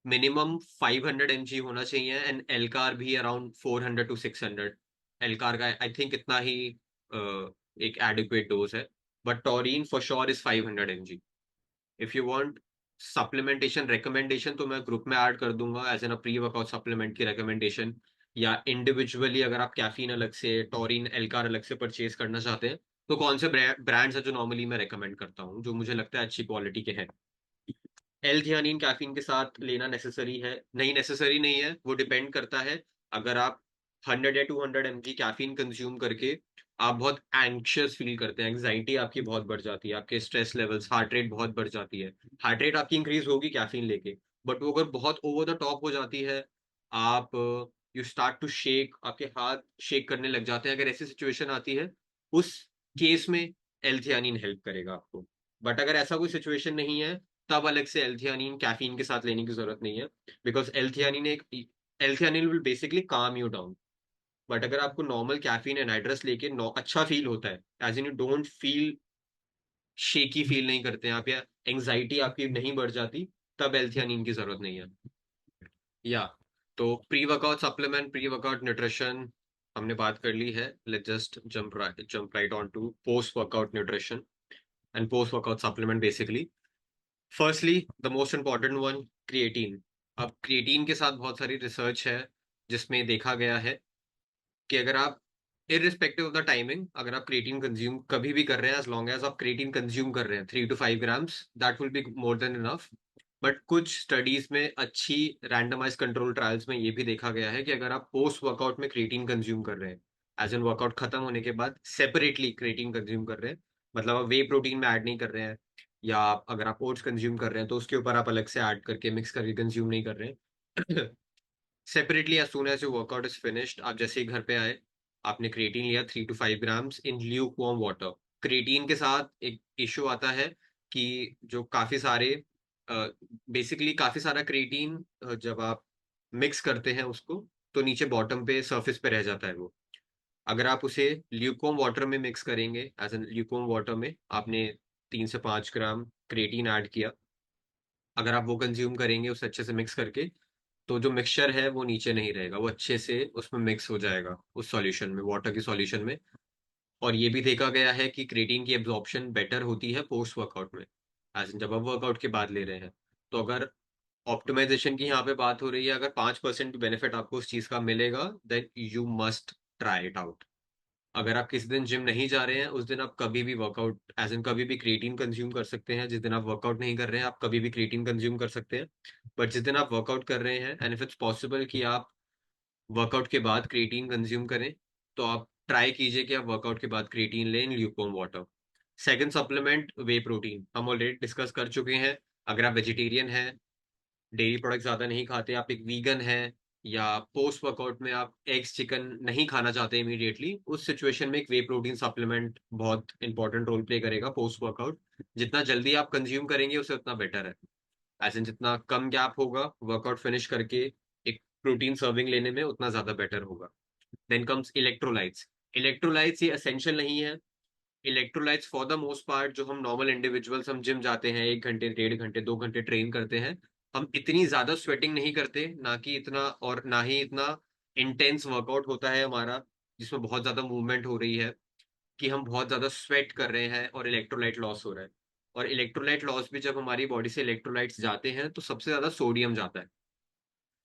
मिनिमम 500 mg होना चाहिए एंड एल्कार भी अराउंड 400 to 600। एल्कार का आई थिंक इतना ही एक एडिक्वेट डोज है। But taurine for sure is 500 mg। If you want supplementation recommendation तो मैं ग्रुप में ऐड कर दूंगा as in a pre workout supplement की रिकमेंडेशन, या इंडिविजुअली अगर आप कैफीन अलग से, टॉरिन, एल्कार अलग से परचेज करना चाहते हैं, तो कौन से ब्रांड्स है जो नॉर्मली मैं रेकमेंड करता हूँ, जो मुझे लगता है अच्छी क्वालिटी के हैं। एल थियानिन कैफीन के साथ लेना नेसेसरी है नहीं, नेसेसरी नहीं है, वो डिपेंड करता है। अगर आप 100 या 200 mg कैफीन कंज्यूम करके आप बहुत एंग्शियस फील करते हैं, एंग्जाइटी आपकी बहुत बढ़ जाती है, आपके स्ट्रेस लेवल्स, हार्ट रेट बहुत बढ़ जाती है। हार्ट रेट आपकी इंक्रीज होगी कैफीन लेके, बट वो अगर बहुत ओवर द टॉप हो जाती है, आप यू स्टार्ट टू शेक, आपके हाथ शेक करने लग जाते हैं, अगर ऐसी सिचुएशन आती है, उस केस में एल थियानिन हेल्प करेगा आपको। बट अगर ऐसा कोई सिचुएशन नहीं है, तब अलग से एल्थियानिन कैफीन के साथ लेने की जरूरत नहीं है, बिकॉज एल्थियानिन विल बेसिकली काम यू डाउन। बट अगर आपको नॉर्मल कैफीन एनहाइड्रस लेके अच्छा फील होता है, as in you don't feel shaky, feel नहीं करते हैं आप, या एंग्जाइटी आपकी नहीं बढ़ जाती, तब एल्थियानिन की जरूरत नहीं है। या तो pre workout supplement, pre workout nutrition हमने बात कर ली है। Let's just jump right on to post workout nutrition and post workout supplement. Basically firstly the most important one, creatine. अब क्रिएटिन के साथ बहुत सारी रिसर्च है जिसमें देखा गया है कि अगर आप इररिस्पेक्टिव ऑफ द टाइमिंग, अगर आप क्रिएटिन कंज्यूम कभी भी कर रहे हैं, एज लॉन्ग एज आप क्रिएटिन कंज्यूम कर रहे हैं 3 to 5 grams, that will be more than enough. But कुछ स्टडीज में, अच्छी रैंडमाइज कंट्रोल ट्रायल्स में ये भी देखा गया है कि अगर आप पोस्ट वर्कआउट में क्रिएटिन कंज्यूम कर रहे हैं, एज एन वर्कआउट खत्म होने के बाद सेपरेटली क्रिएटिन कंज्यूम कर रहे हैं, मतलब आप वे प्रोटीन में ऐड नहीं कर रहे हैं, या अगर आप ओट्स कंज्यूम कर रहे हैं तो उसके ऊपर आप अलग से ऐड करके मिक्स करके कंज्यूम नहीं कर रहे हैं, separately as soon as your workout is finished, आप जैसे ही घर पे आए, आपने क्रिएटिन लिया 3 to 5 grams in lukewarm water. Creatine के साथ एक इश्यू आता है कि जो काफी सारे, बेसिकली काफी सारा क्रिएटिन जब आप मिक्स करते हैं उसको, तो नीचे बॉटम पे सरफेस पे रह जाता है वो। अगर आप उसे ल्यूकवार्म वाटर में मिक्स करेंगे, एज एन ल्यूकवार्म वाटर में आपने 3 से 5 ग्राम क्रिएटिन ऐड किया, अगर आप वो कंज्यूम करेंगे उसे अच्छे से मिक्स करके, तो जो मिक्सचर है वो नीचे नहीं रहेगा, वो अच्छे से उसमें मिक्स हो जाएगा उस सॉल्यूशन में, वाटर की सॉल्यूशन में। और ये भी देखा गया है कि क्रिएटिन की एब्जॉर्प्शन बेटर होती है पोस्ट वर्कआउट में, एज जब आप वर्कआउट के बाद ले रहे हैं। तो अगर ऑप्टिमाइजेशन की यहाँ पे बात हो रही है, अगर 5% बेनिफिट आपको उस चीज का मिलेगा, then you must try it out. अगर आप किसी दिन जिम नहीं जा रहे हैं, उस दिन आप कभी भी वर्कआउट, एज इन कभी भी क्रिएटिन कंज्यूम कर सकते हैं। जिस दिन आप वर्कआउट नहीं कर रहे हैं, आप कभी भी क्रिएटिन कंज्यूम कर सकते हैं। बट जिस दिन आप वर्कआउट कर रहे हैं, एंड इफ इट्स पॉसिबल कि आप वर्कआउट के बाद क्रिएटिन कंज्यूम करें, तो आप ट्राई कीजिए कि आप वर्कआउट के बाद क्रिएटिन लें इन ल्यूकवार्म वाटर। सेकंड सप्लीमेंट, वे प्रोटीन, हम ऑलरेडी डिस्कस कर चुके हैं। अगर आप वेजिटेरियन हैं, डेयरी प्रोडक्ट ज्यादा नहीं खाते, आप एक वीगन है, या पोस्ट वर्कआउट में आप एग्स चिकन नहीं खाना चाहते इमीडिएटली, उस सिचुएशन में एक वे प्रोटीन सप्लीमेंट बहुत इंपॉर्टेंट रोल प्ले करेगा पोस्ट वर्कआउट। जितना जल्दी आप कंज्यूम करेंगे उसे उतना बेटर है, एज इन जितना कम गैप होगा वर्कआउट फिनिश करके एक प्रोटीन सर्विंग लेने में, उतना ज्यादा बेटर होगा। Then comes electrolytes. इलेक्ट्रोलाइट्स ये एसेंशियल नहीं है। Electrolytes for the most part, जो हम नॉर्मल इंडिविजुअल्स, हम जिम जाते हैं 1 घंटे, 1.5 घंटे, 2 घंटे ट्रेन करते हैं, हम इतनी ज्यादा स्वेटिंग नहीं करते, ना कि इतना, और ना ही इतना इंटेंस वर्कआउट होता है हमारा जिसमें बहुत ज्यादा मूवमेंट हो रही है, कि हम बहुत ज्यादा स्वेट कर रहे हैं और इलेक्ट्रोलाइट लॉस हो रहा है। और इलेक्ट्रोलाइट लॉस भी, जब हमारी बॉडी से इलेक्ट्रोलाइट्स जाते हैं तो सबसे ज्यादा सोडियम जाता है।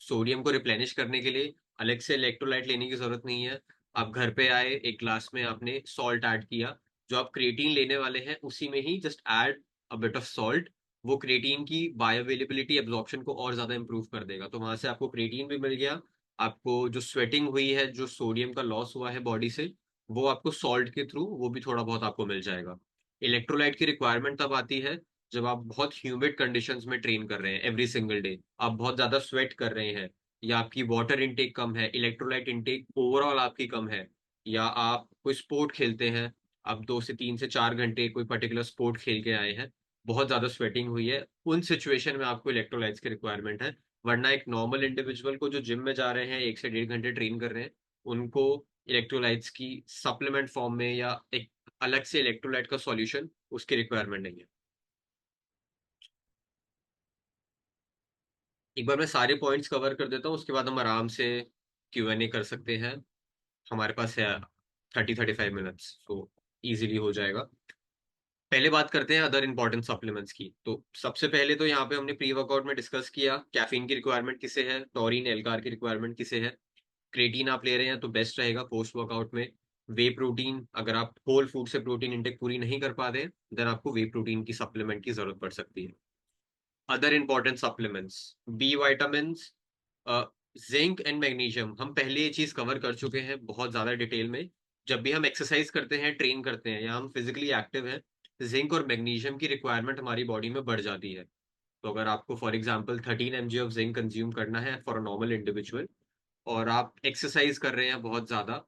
सोडियम को रिप्लेनिश करने के लिए अलग से इलेक्ट्रोलाइट लेने की जरूरत नहीं है। आप घर पे आए, एक ग्लास में आपने सॉल्ट ऐड किया, जो आप क्रिएटिन लेने वाले हैं उसी में ही just add a bit of salt, वो क्रिएटिन की बायोअवेलेबिलिटी, एब्जॉर्प्शन को और ज्यादा इंप्रूव कर देगा। तो वहां से आपको क्रिएटिन भी मिल गया, आपको जो स्वेटिंग हुई है, जो सोडियम का लॉस हुआ है बॉडी से, वो आपको सॉल्ट के थ्रू वो भी थोड़ा बहुत आपको मिल जाएगा। इलेक्ट्रोलाइट की रिक्वायरमेंट तब आती है जब आप बहुत ह्यूमिड कंडीशंस में ट्रेन कर रहे हैं एवरी सिंगल डे, आप बहुत ज्यादा स्वेट कर रहे हैं, या आपकी वाटर इनटेक कम है, इलेक्ट्रोलाइट इनटेक ओवरऑल आपकी कम है, या आप कोई स्पोर्ट खेलते हैं, आप 2 से 3 से 4 घंटे कोई पर्टिकुलर स्पोर्ट खेल के आए हैं, बहुत ज्यादा स्वेटिंग हुई है, उन सिचुएशन में आपको इलेक्ट्रोलाइट्स की रिक्वायरमेंट है। वरना एक नॉर्मल इंडिविजुअल को जो जिम में जा रहे हैं, 1 से 1.5 घंटे ट्रेन कर रहे हैं, उनको इलेक्ट्रोलाइट्स की सप्लीमेंट फॉर्म में या एक अलग से इलेक्ट्रोलाइट का सॉल्यूशन, उसकी रिक्वायरमेंट नहीं है। एक बार मैं सारे पॉइंट्स कवर कर देता हूँ, उसके बाद हम आराम से Q&A कर सकते हैं। हमारे पास है 30-35 मिनट्स, तो इजीली हो जाएगा। पहले बात करते हैं अदर इंपॉर्टेंट सप्लीमेंट्स की। तो सबसे पहले तो यहाँ पे हमने प्री वर्कआउट में डिस्कस किया कैफीन की रिक्वायरमेंट किसे है, टॉरिन एल्कार की रिक्वायरमेंट किसे है। क्रेटीन आप ले रहे हैं तो बेस्ट रहेगा पोस्ट वर्कआउट में। वे प्रोटीन, अगर आप होल फूड से प्रोटीन इंटेक पूरी नहीं कर पाते देन आपको वे प्रोटीन की सप्लीमेंट की जरूरत पड़ सकती है। Other important supplements, B vitamin, zinc and magnesium. हम पहले ये चीज कवर कर चुके हैं बहुत ज्यादा डिटेल में। जब भी हम एक्सरसाइज करते हैं, ट्रेन करते हैं या हम फिजिकली एक्टिव हैं, जिंक और मैग्नीशियम की रिक्वायरमेंट हमारी बॉडी में बढ़ जाती है। तो अगर आपको for example 13 mg of zinc consume करना है फॉर अ नॉर्मल इंडिविजुअल, और आप एक्सरसाइज कर रहे हैं बहुत ज्यादा,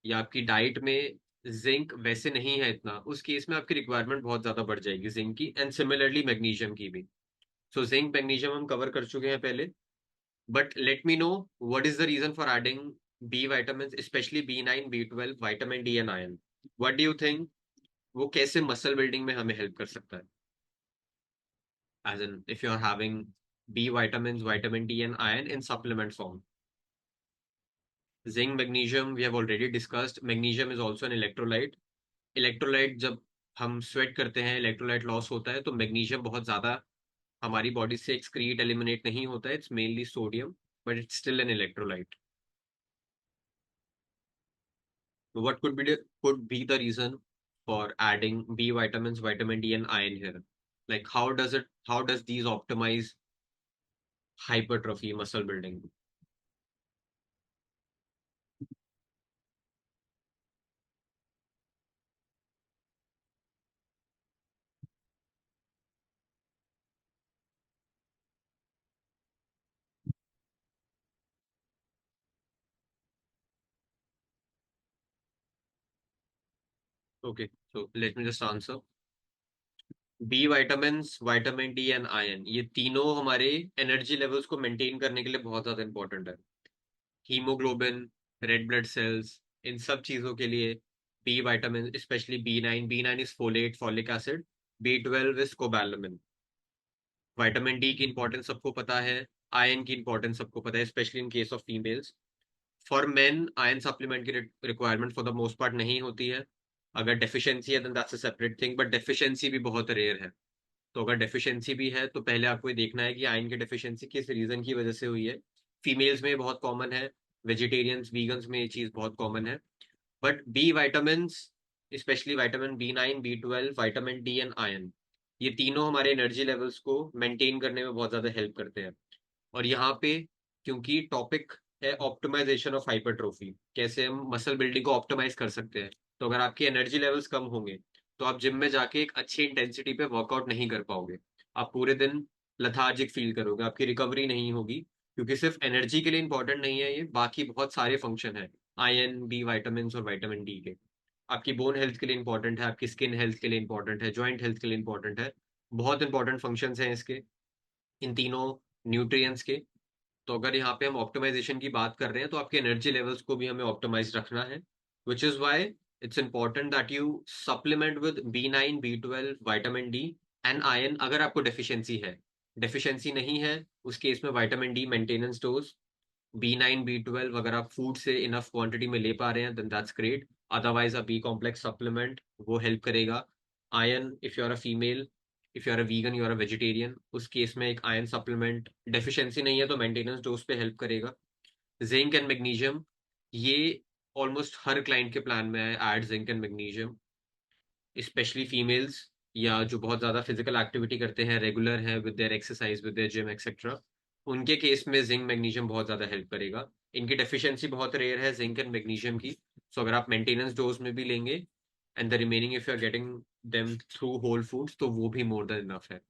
या आपकी डाइट में जिंक वैसे नहीं है इतना, उस केस में आपकी रिक्वायरमेंट बहुत ज्यादा बढ़ जाएगी जिंक की, एंड सिमिलरली मैग्नीशियम की भी। सो जिंक मैग्नीशियम हम कवर कर चुके हैं पहले। But let me know what is the reason for adding B vitamin, specially B9, B12, vitamin D and iron. What do you think, वो कैसे मसल बिल्डिंग में हमें हेल्प कर सकता है? As in if you are having B vitamin, vitamin D and iron in supplement form. Zinc magnesium we have already discussed. Magnesium is also an electrolyte. Electrolyte, जब हम sweat करते हैं electrolyte loss होता है, तो मैग्नीशियम बहुत ज्यादा हमारी बॉडी से एक्सक्रीट एलिमिनेट नहीं होता है, it's mainly sodium, but it's still an electrolyte. What could be the reason for adding B vitamins, vitamin D, and iron here? Like how does these optimize hypertrophy, muscle building? Okay, so let me just answer. B vitamin, vitamin D and iron, ये तीनों हमारे energy levels को maintain करने के लिए बहुत ज्यादा important है। हीमोग्लोबिन, रेड ब्लड सेल्स, इन सब चीजों के लिए B vitamin, specially B9 is folate, folic acid. B12 is cobalamin. Vitamin D की इंपॉर्टेंस सबको पता है, आयरन की इंपॉर्टेंस सबको पता है, specially in case of females. For men iron supplement की requirement for the most part नहीं होती है। अगर डेफिशिएंसी है then that's a separate thing, but deficiency भी बहुत रेयर है। तो अगर डेफिशिएंसी भी है तो पहले आपको ये देखना है कि आयरन की डेफिशिएंसी किस रीजन की वजह से हुई है। फीमेल्स में बहुत कॉमन है, वेजिटेरियंस, वीगन्स में ये चीज बहुत कॉमन है। But B vitamin, specially vitamin B9, B12, vitamin D and iron, ये तीनों हमारे एनर्जी लेवल्स को मेंटेन करने में बहुत ज्यादा हेल्प करते हैं। और यहाँ पे क्योंकि टॉपिक है ऑप्टिमाइजेशन ऑफ हाइपरट्रोफी, कैसे हम मसल बिल्डिंग को ऑप्टिमाइज कर सकते हैं, तो अगर आपकी एनर्जी लेवल्स कम होंगे तो आप जिम में जाके एक अच्छी इंटेंसिटी पे वर्कआउट नहीं कर पाओगे। आप पूरे दिन लथार्जिक फील करोगे, आपकी रिकवरी नहीं होगी, क्योंकि सिर्फ एनर्जी के लिए इंपॉर्टेंट नहीं है ये, बाकी बहुत सारे फंक्शन है आयरन, बी वाइटामिन और विटामिन डी के। आपकी बोन हेल्थ के लिए इंपॉर्टेंट है, आपकी स्किन हेल्थ के लिए इंपॉर्टेंट है, जॉइंट हेल्थ के लिए इंपॉर्टेंट है। बहुत इंपॉर्टेंट फंक्शंस हैं इसके, इन तीनों न्यूट्रिएंट्स के। तो अगर यहाँ पे हम ऑप्टिमाइजेशन की बात कर रहे हैं तो आपके एनर्जी लेवल्स को भी हमें ऑप्टिमाइज रखना है, which is why it's important that you supplement with B9, B12, vitamin D and iron अगर आपको डेफिशिएंसी है। डेफिशिएंसी नहीं है उस केस में vitamin D maintenance dose, B9, B12 अगर आप फूड से इनफ क्वांटिटी में ले पा रहे हैं then that's great. Otherwise a B complex supplement वो हेल्प करेगा। Iron, if you are a female, if you are a vegan, you are a vegetarian, उस केस में एक आयरन सप्लीमेंट डेफिशिएंसी नहीं है तो मेंटेनेंस डोज पे हेल्प करेगा। जिंक एंड मैग्नीशियम, ये ऑलमोस्ट हर क्लाइंट के प्लान में है, add zinc and magnesium, specially females या जो बहुत ज्यादा फिजिकल एक्टिविटी करते हैं, रेगुलर हैं with their exercise, with their gym etcetera, उनके केस में जिंक मैग्नीशियम बहुत ज्यादा हेल्प करेगा। इनकी डेफिशिएंसी बहुत रेयर है जिंक एंड मैग्नीशियम की, सो अगर आप मेंटेनेंस डोज में भी लेंगे and the remaining if you are getting them through whole foods तो वो भी मोर देन इनफ है।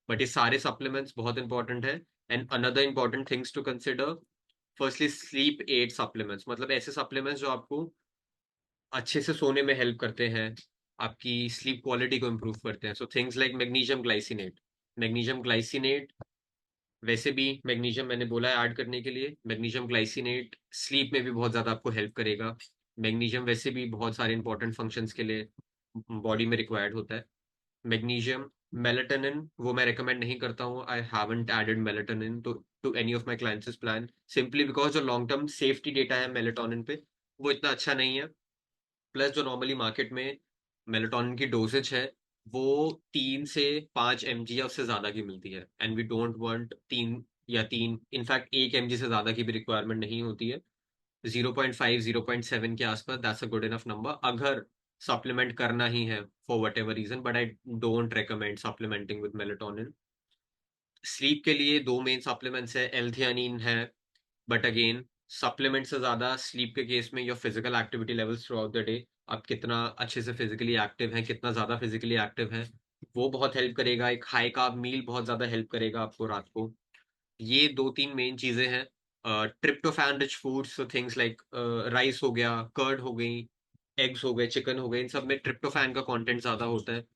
बट ये सारे सप्लीमेंट्स बहुत इंपॉर्टेंट है। And another important things to consider, firstly sleep aid supplements, मतलब ऐसे सप्लीमेंट्स जो आपको अच्छे से सोने में हेल्प करते हैं, आपकी स्लीप क्वालिटी को इम्प्रूव करते हैं। So things like magnesium glycinate. Magnesium glycinate, वैसे भी मैग्नीशियम मैंने बोला है ऐड करने के लिए, मैग्नीशियम ग्लाइसिनेट स्लीप में भी बहुत ज़्यादा आपको हेल्प करेगा। मैग्नीशियम वैसे भी बहुत सारे इंपॉर्टेंट फंक्शंस के लिए बॉडी में रिक्वायर्ड होता है। मैग्नीशियम, मेलाटोनिन वो मैं रिकमेंड नहीं करता हूँ, I haven't added melatonin to any of my clients plan, simply because जो लॉन्ग टर्म सेफ्टी डेटा है मेलाटोनिन पे वो इतना अच्छा नहीं है। प्लस जो नॉर्मली मार्केट में मेलाटोनिन की डोजेज है वो 3 से 5 mg या उससे ज्यादा की मिलती है, and we don't want 3 in fact 1 mg से ज्यादा की भी रिक्वायरमेंट नहीं होती है। 0.5 0.7 के आसपास that's a good enough number अगर सप्लीमेंट करना ही है for whatever reason, but I don't recommend supplementing with melatonin. Sleep के लिए दो मेन सप्लीमेंट्स है, एल्थियानिन है, बट अगेन सप्लीमेंट से ज्यादा स्लीप के केस में your physical activity levels through out the day, आप कितना अच्छे से फिजिकली एक्टिव हैं, कितना ज्यादा फिजिकली एक्टिव हैं, वो बहुत हेल्प करेगा। एक हाई कार्ब मील बहुत ज्यादा हेल्प करेगा आपको रात को। ये दो तीन मेन चीजें हैं। Tryptophan rich foods, so things like rice हो गया, कर्ड हो गई, एग्स हो गए, चिकन हो गए, इन सब में ट्रिप्टोफैन का कंटेंट ज्यादा होता है,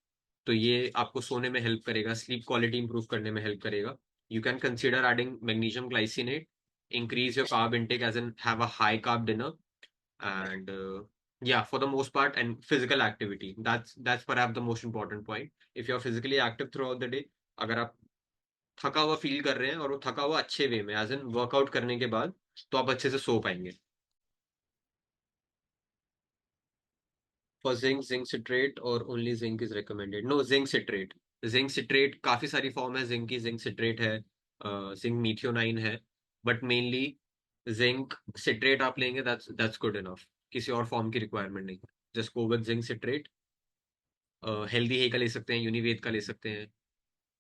तो ये आपको सोने में हेल्प करेगा, स्लीप क्वालिटी इंप्रूव करने में हेल्प करेगा। You can consider adding magnesium glycinate, increase your carb intake as in have a high carb dinner, and yeah, for the most part, and physical activity, that's perhaps the most important point. If you're physically active throughout the day, अगर आप थका हुआ feel कर रहे हैं और वो थका हुआ अच्छे वे में एज इन वर्कआउट करने के बाद, तो आप अच्छे से सो पाएंगे। फॉर जिंक सिट्रेट और only zinc is recommended? No, zinc citrate काफी सारी फॉर्म है जिंक की। जिंक सिट्रेट है, जिंक मीथियोनाइन है, बट मेनली जिंक सिट्रेट आप लेंगे, दैट्स गुड इनफ। किसी और फॉर्म की रिक्वायरमेंट नहीं, just go with zinc citrate. Healthy है का ले सकते हैं, यूनिवेद का ले सकते हैं।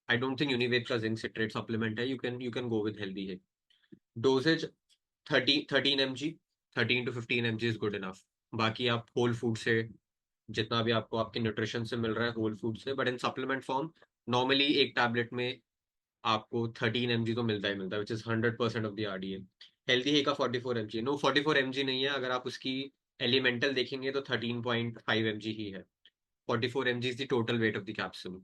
आई डोंट थिंक यूनिवेद का जिंक सिट्रेट सप्लीमेंट है, you can go with healthy है। Dosages 13 mg, 13 to 15 mg is good enough. बाकी आप होल फूड से जितना भी आपको आपके न्यूट्रिशन से मिल रहा है होल फूड से, but in supplement form normally एक टैबलेट में आपको 13 mg तो मिलता ही मिलता है, which is 100% of the RDA. Healthy है का 44 mg, नो 44 mg नहीं है, अगर आप उसकी एलिमेंटल देखेंगे तो 13.5 mg ही है। 44 mg is the total weight of the capsule.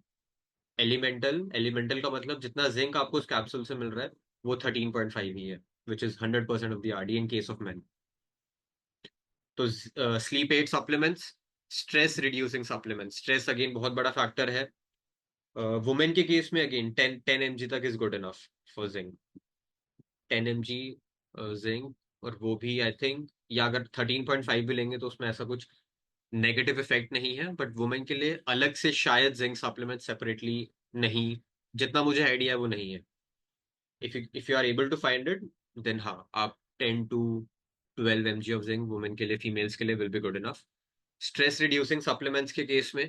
Elemental का मतलब जितना जिंक आपको उस कैप्सूल से मिल रहा है वो 13.5 ही है, which is 100% of the RDA in case of man. तो sleep aid supplements, stress reducing supplements, stress again बहुत बड़ा फैक्टर है। वुमेन के केस में अगेन 10 mg तक is good enough for zinc. 10 mg zinc, और वो भी आई थिंक, या अगर 13.5 भी लेंगे तो उसमें ऐसा कुछ नेगेटिव इफेक्ट नहीं है, बट वुमेन के लिए अलग से शायद जिंक सप्लीमेंट सेपरेटली नहीं, जितना मुझे आइडिया है वो नहीं है। If you are able to find it, then हाँ, आप 10 to 12 mg of zinc women के लिए, फीमेल्स के लिए will be good enough. Stress reducing supplements के केस में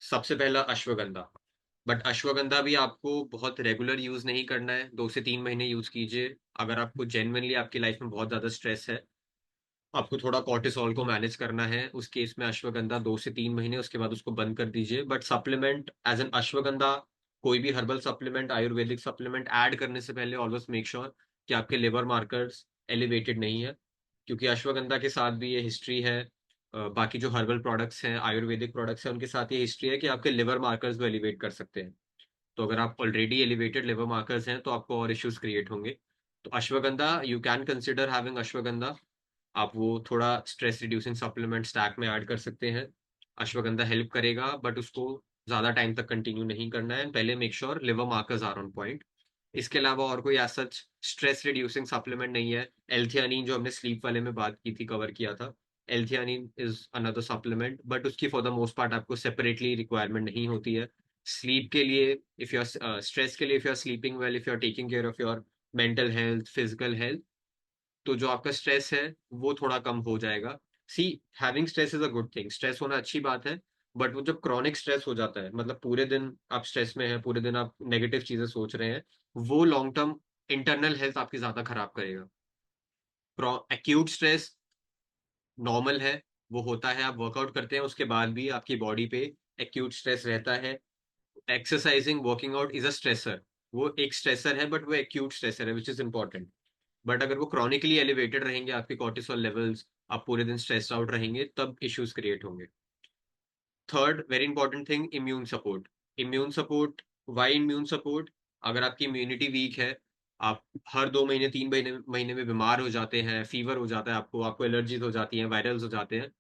सबसे पहला अश्वगंधा, बट अश्वगंधा भी आपको बहुत रेगुलर यूज नहीं करना है, 2 से 3 महीने यूज कीजिए। अगर आपको जेन्युइनली आपकी लाइफ में बहुत ज्यादा स्ट्रेस है, आपको थोड़ा कॉर्टिसोल को मैनेज करना है, उस केस में अश्वगंधा 2 से 3 महीने, उसके बाद उसको बंद कर दीजिए। But supplement as an ashwagandha, कोई भी herbal supplement, Ayurvedic supplement add करने से पहले ऑलवेज मेक श्योर कि आपके लिवर मार्कर्स एलिवेटेड नहीं है, क्योंकि अश्वगंधा के साथ भी ये हिस्ट्री है। बाकी जो हर्बल प्रोडक्ट्स हैं, आयुर्वेदिक प्रोडक्ट्स हैं, उनके साथ ये हिस्ट्री है कि आपके लिवर मार्कर्स भी एलिवेट कर सकते हैं। तो अगर आप ऑलरेडी एलिवेटेड लिवर मार्कर्स हैं तो आपको और इश्यूज क्रिएट होंगे। तो ashwagandha, you can consider having ashwagandha. आप वो थोड़ा स्ट्रेस रिड्यूसिंग सप्लीमेंट स्टैक में ऐड कर सकते हैं। अश्वगंधा हेल्प करेगा, बट उसको ज्यादा टाइम तक कंटिन्यू नहीं करना है, पहले make sure liver markers are on point. इसके अलावा और कोई as such stress reducing supplement नहीं है। एल्थियानिन जो हमने स्लीप वाले में बात की थी, कवर किया था, एल्थियानिन इज अनदर सप्लीमेंट, बट उसकी फॉर द मोस्ट पार्ट आपको सेपरेटली रिक्वायरमेंट नहीं होती है। स्लीप के लिए, इफ यू आर स्ट्रेस के लिए, if you are sleeping well, if you are taking care of your mental health, physical health, तो जो आपका स्ट्रेस है वो थोड़ा कम हो जाएगा। See, having stress is a good thing, stress होना अच्छी बात है, बट वो जब क्रॉनिक स्ट्रेस हो जाता है, मतलब पूरे दिन आप स्ट्रेस में हैं, पूरे दिन आप नेगेटिव चीजें सोच रहे हैं, वो लॉन्ग टर्म इंटरनल हेल्थ आपकी ज्यादा खराब करेगा। एक्यूट स्ट्रेस नॉर्मल है, वो होता है, आप वर्कआउट करते हैं उसके बाद भी आपकी बॉडी पे एक्यूट स्ट्रेस रहता है। Exercising, working out is a stressor, वो एक स्ट्रेसर है, बट वो एक्यूट स्ट्रेसर है, विच इज इंपॉर्टेंट। बट अगर वो क्रॉनिकली एलिवेटेड रहेंगे आपके कॉर्टिसोल लेवल्स, आप पूरे दिन स्ट्रेस्ड आउट रहेंगे, तब इश्यूज क्रिएट होंगे। Third very important thing, immune support. Immune support, why immune support? अगर आपकी इम्यूनिटी वीक है, आप हर 2 महीने 3 महीने में बीमार हो जाते हैं, फीवर हो जाता है, आपको एलर्जीज हो जाती हैं, वायरल्स हो जाते हैं,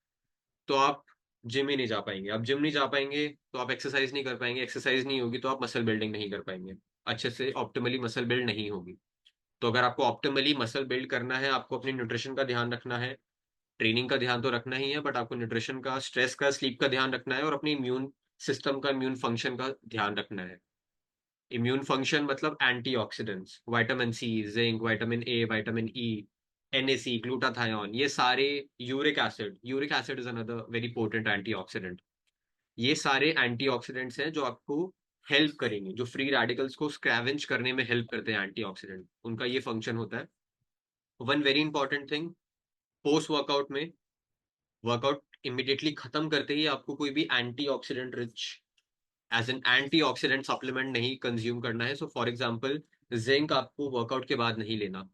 तो आप जिम ही नहीं जा पाएंगे। आप जिम नहीं जा पाएंगे तो आप एक्सरसाइज नहीं कर पाएंगे, एक्सरसाइज नहीं होगी तो आप मसल बिल्डिंग नहीं कर पाएंगे, अच्छे से ऑप्टिमली मसल बिल्ड नहीं होगी। तो अगर आपको ऑप्टिमली मसल बिल्ड करना है, आपको अपनी न्यूट्रिशन का ध्यान रखना है, ट्रेनिंग का ध्यान तो रखना ही है, बट आपको न्यूट्रिशन का, स्ट्रेस का, स्लीप का ध्यान रखना है, और अपनी इम्यून सिस्टम का इम्यून फंक्शन का ध्यान रखना है। इम्यून फंक्शन मतलब antioxidants, vitamin C, zinc, vitamin A, vitamin E, NAC, glutathione, ये सारे, uric acid is another very potent antioxidant. ये सारे एंटीऑक्सीडेंट्स हैं जो आपको हेल्प करेंगे, जो फ्री रेडिकल्स को स्क्रैवेंज करने में हेल्प करते हैं। एंटीऑक्सीडेंट उनका ये फंक्शन होता है। One very important thing, post workout में, वर्कआउट इमिडिएटली खत्म करते ही आपको कोई भी antioxidant rich as an antioxidant supplement नहीं कंज्यूम करना है। सो फॉर एग्जांपल, जिंक आपको वर्कआउट के बाद नहीं लेना,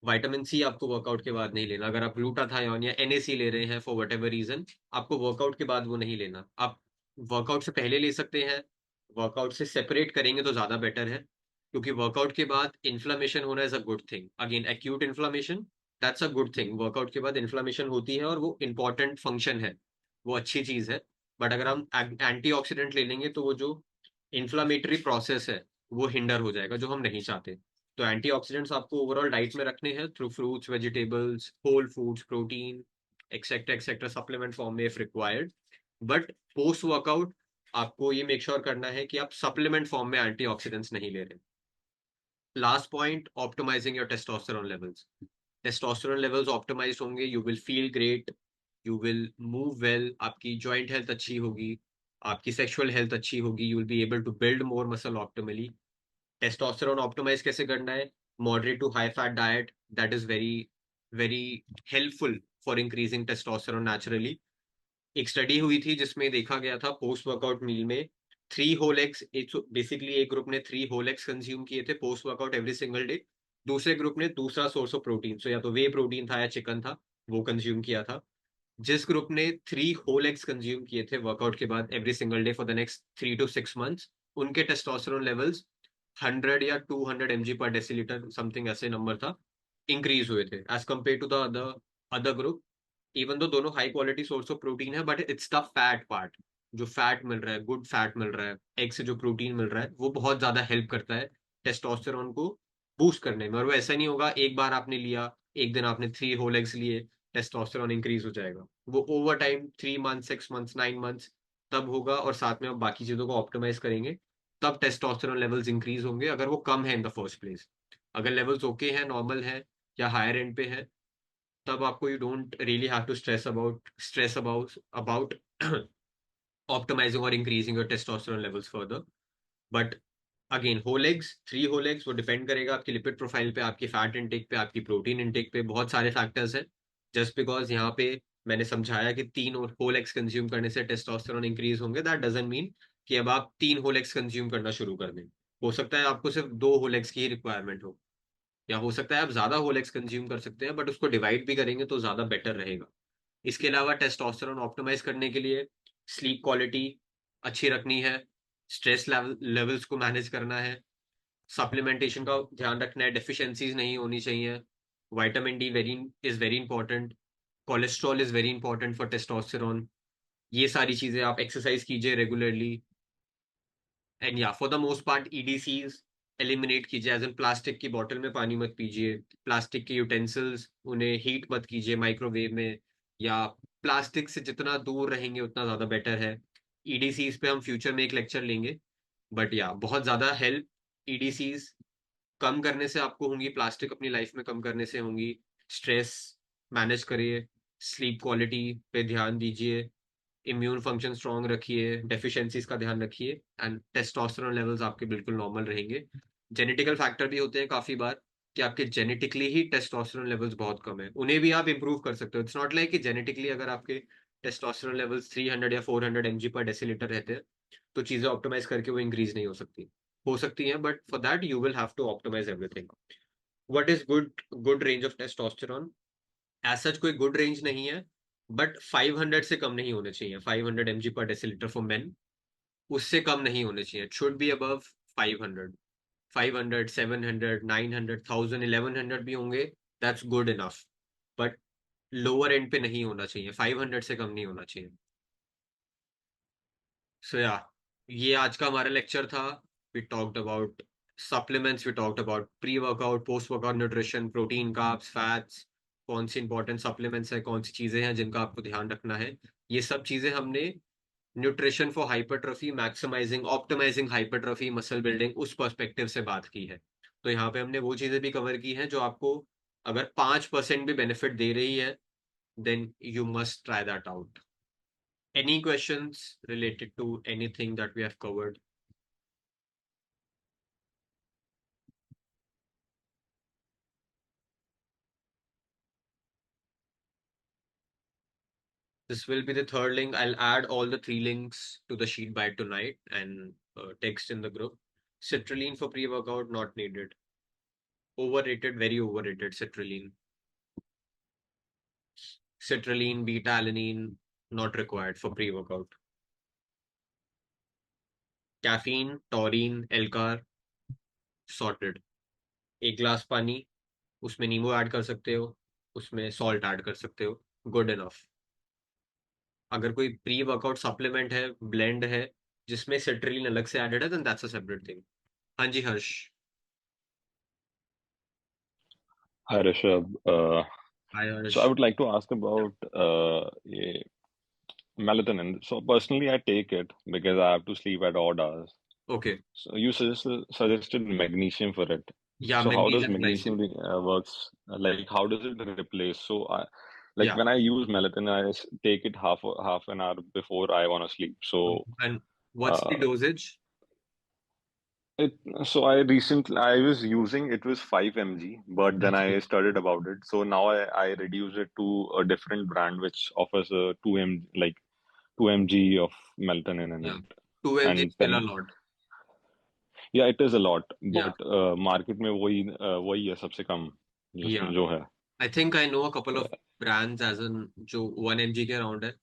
विटामिन सी आपको वर्कआउट के बाद नहीं लेना। अगर आप ग्लूटाथायोन या NAC ले रहे हैं फॉर वट एवर रीजन, आपको वर्कआउट के बाद वो नहीं लेना। आप वर्कआउट से पहले ले सकते हैं, वर्कआउट से सेपरेट करेंगे तो ज्यादा बेटर है, क्योंकि वर्कआउट के बाद इन्फ्लामेशन होना is a good thing. Again acute inflammation, that's a good thing. Workout के बाद इन्फ्लामेशन होती है और वो इंपॉर्टेंट फंक्शन है, वो अच्छी चीज है। बट अगर हम एंटीऑक्सीडेंट ले लेंगे तो वो जो इन्फ्लामेटरी प्रोसेस है वो हिंडर हो जाएगा, जो हम नहीं चाहते। तो एंटीऑक्सीडेंट्स आपको ओवरऑल डाइट में रखने हैं through fruits, vegetables, whole foods, protein, etcetera supplement form में if required. But post workout आपको ये मेक श्योर करना है कि आप सप्लीमेंट फॉर्म में एंटीऑक्सीडेंट्स नहीं ले रहे। Last point, optimizing your testosterone levels. Testosterone levels optimize होंगे, you will feel great, you will move well, आपकी जॉइंट हेल्थ अच्छी होगी, आपकी सेक्सुअल हेल्थ अच्छी होगी, you will be able to build more muscle optimally. Testosterone optimize कैसे करना है? Moderate to high fat diet, that is very very helpful for increasing testosterone naturally. एक स्टडी हुई थी जिसमें देखा गया था पोस्ट वर्कआउट मील में 3 होल एग्स, बेसिकली एक ग्रुप ने 3 होल एग्स कंज्यूम किए थे post workout every single day. दूसरे ग्रुप ने दूसरा सोर्स ऑफ प्रोटीन, सो या तो वे प्रोटीन था या चिकन था, वो कंज्यूम किया था। जिस ग्रुप ने 3 होल एग्स कंज्यूम किए थे वर्कआउट के बाद every single day for the next 3 to 6 months, उनके टेस्टोस्टेरोन लेवल्स 100 या 200 mg/dL समथिंग ऐसे नंबर था, इंक्रीज हुए थे as compared to the other group. Even though दोनों high quality source of protein है, but it's the fat part, जो fat मिल रहा है, गुड फैट मिल रहा है, एग से जो प्रोटीन मिल रहा है, वो बहुत ज्यादा हेल्प करता है टेस्टोस्टेरोन को बूस्ट करने में। और वो ऐसा नहीं होगा एक बार आपने लिया, एक दिन आपने 3 होल एग्स लिए, टेस्टोस्टेरोन इंक्रीज हो जाएगा। वो over time 3 months, 6 months, 9 months तब होगा, और साथ में आप बाकी चीजों को ऑप्टिमाइज करेंगे, तब टेस्टोस्टेरोन लेवल्स इंक्रीज होंगे। अगर वो कम है इन द फर्स्ट प्लेस, अगर लेवल्स ओके है, नॉर्मल है या हायर एंड पे है, तब आपको you don't really have to stress about optimizing और increasing your testosterone levels further. But again, whole eggs, 3 whole eggs, वो डिपेंड करेगा आपकी लिपिड प्रोफाइल पे, आपकी फैट इंटेक पे, आपकी प्रोटीन इंटेक पे, बहुत सारे फैक्टर्स हैं। जस्ट बिकॉज यहाँ पे मैंने समझाया कि 3 होल एग्स कंज्यूम करने से टेस्टोस्टेरोन इंक्रीज होंगे, दैट डजंट मीन कि अब आप 3 होल एग्स कंज्यूम करना शुरू कर दें। हो सकता है आपको सिर्फ 2 होल एग्स की ही रिक्वायरमेंट हो, या हो सकता है आप ज्यादा होल एग्स कंज्यूम कर सकते हैं, बट उसको डिवाइड भी करेंगे तो ज्यादा बेटर रहेगा। इसके अलावा टेस्टोस्टेरोन ऑप्टिमाइज करने के लिए स्लीप क्वालिटी अच्छी रखनी है, स्ट्रेस लेवल्स को मैनेज करना है, सप्लीमेंटेशन का ध्यान रखना है, डेफिशिएंसीज नहीं होनी चाहिए, vitamin D is very important, cholesterol is very important for testosterone. ये सारी चीजें, आप एक्सरसाइज कीजिए रेगुलरली, एंड या for the most part EDCs eliminate कीजिए, एज इन प्लास्टिक की बॉटल में पानी मत पीजिए, प्लास्टिक के यूटेंसिल्स उन्हें हीट मत कीजिए माइक्रोवेव में, या प्लास्टिक से जितना दूर रहेंगे उतना ज्यादा बेटर है। EDCs पे हम फ्यूचर में एक लेक्चर लेंगे, बट या बहुत ज्यादा हेल्प EDCs कम करने से आपको होंगी, प्लास्टिक अपनी लाइफ में कम करने से होंगी। स्ट्रेस मैनेज करिए, स्लीप क्वालिटी पे ध्यान दीजिए, इम्यून फंक्शन स्ट्रॉन्ग रखिए, डेफिशिएंसीज का ध्यान रखिए, एंड टेस्टोस्टेरोन लेवल्स आपके बिल्कुल नॉर्मल रहेंगे। जेनेटिकल फैक्टर भी होते हैं काफी बार, कि आपके जेनेटिकली ही टेस्टोस्टेरोन लेवल्स बहुत कम है, उन्हें भी आप इंप्रूव कर सकते हो। इट्स नॉट लाइक कि जेनेटिकली अगर आपके टेस्टोस्टेरोन लेवल्स 300 या 400 mg/dL रहते हैं तो चीजें ऑप्टिमाइज करके वो इंक्रीज नहीं हो सकती हैं, but for that you will have to optimise everything. What is good range of testosterone? As such कोई गुड रेंज नहीं है, बट 500 से कम नहीं होने चाहिए, 500 mg/dL फॉर मेन, उससे कम नहीं होने चाहिए। It should be above 500। 500, 700, 900, 1000, 1100 भी होंगे, that's good enough, but lower end पे नहीं होना चाहिए, 500 से कम नहीं होना चाहिए। सो या, ये आज का हमारा लेक्चर था। We talked about supplements, we talked about pre workout, post workout nutrition, protein, carbs, fats, कौन सी इंपॉर्टेंट सप्लीमेंट्स है, कौन सी चीजें हैं जिनका आपको ध्यान रखना है। ये सब चीजें हमने nutrition for hypertrophy, maximising optimising hypertrophy, muscle building, उस पर्सपेक्टिव से बात की है। तो यहाँ पे हमने वो चीजें भी कवर की हैं जो आपको अगर 5% भी बेनिफिट दे रही है, then you must try that out. Any questions related to anything that we have covered? This will be the third link. I'll add all the 3 links to the sheet by tonight and text in the group. Citrulline for pre-workout, not needed. Overrated, very overrated, citrulline. Citrulline, beta-alanine, not required for pre-workout. Caffeine, taurine, L-car, sorted. 1 glass पानी, उसमें नींबू add कर सकते हो, उसमें salt add कर सकते हो, गुड इनफ। अगर कोई प्री वर्कआउट सप्लीमेंट है, ब्लेंड है, जिसमें सिट्रिलिन अलग से एडेड है, then that's a separate thing. हाँ जी Harsh. Hi, Rishabh. Hi So I Harsh. would like to ask about melatonin. So personally, I take it because I have to sleep at odd hours. Okay, So you suggested magnesium for it. या So how does magnesium magnesium glycine, works? Like how does it replace? So like या when I use melatonin, I take it half an hour before I want to sleep. So and what's the uh, doses? it so I was using it was 5 mg, but then I studied about it. So now I reduced it to a different brand which offers a 2 mg of melatonin in या it. 2 mg And still a 10, lot. yeah, it is a lot, या but market में वही है सबसे कम या जो है. I think I know a couple of brands as an जो 1 mg के अराउंड है।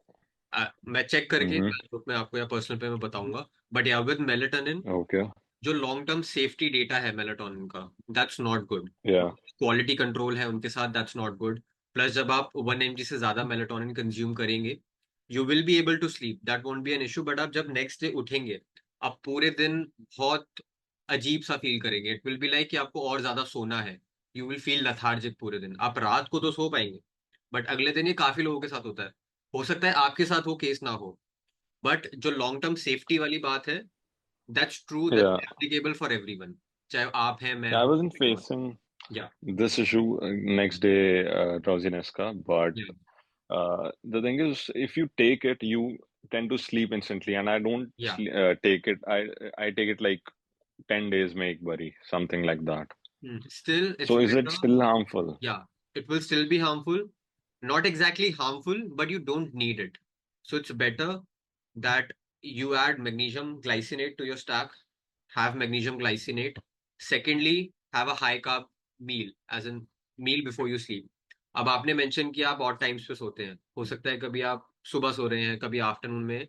मैं चेक करके Mm-hmm. ग्रुप में आपको या पर्सनल पे मैं बताऊंगा। बट या विद मेलेटोनिन, Okay. जो लॉन्ग टर्म सेफ्टी डेटा है मेलेटोनिन का, that's not good. Yeah. Quality control है उनके साथ, दैट्स नॉट गुड। प्लस जब आप 1 mg से ज्यादा मेलेटोनिन कंज्यूम करेंगे, you will be able to sleep, that won't be an issue. But आप जब नेक्स्ट डे उठेंगे, आप पूरे दिन बहुत अजीब सा फील करेंगे। इट विल बी लाइक कि आपको और ज्यादा सोना है। यू विल फील लथार्जिक पूरे दिन। आप रात को तो सो पाएंगे, बट अगले दिन ये काफी लोगों के साथ होता है। हो सकता है आपके साथ वो केस ना हो, बट जो लॉन्ग टर्म सेफ्टी वाली बात है, that's true, that's Yeah. Applicable for everyone, चाहे आप हैं, मैं Yeah, I हूँ, wasn't facing या this issue next day drowsiness का, but या the thing is, if you take it, you tend to sleep instantly, and I don't या take it. I take it like 10 days में एक बारी, something like that. Still, it's So is it better. still harmful? Yeah, it will still be harmful. Not exactly harmful, but you don't need it. So it's better that you add magnesium glycinate to your stack, have magnesium glycinate. Secondly, have a high carb meal, as in meal before you sleep. अब आपने mention किया आप odd times पे सोते हैं, हो सकता है कभी आप सुबह सो रहे हैं, कभी आफ्टरनून में,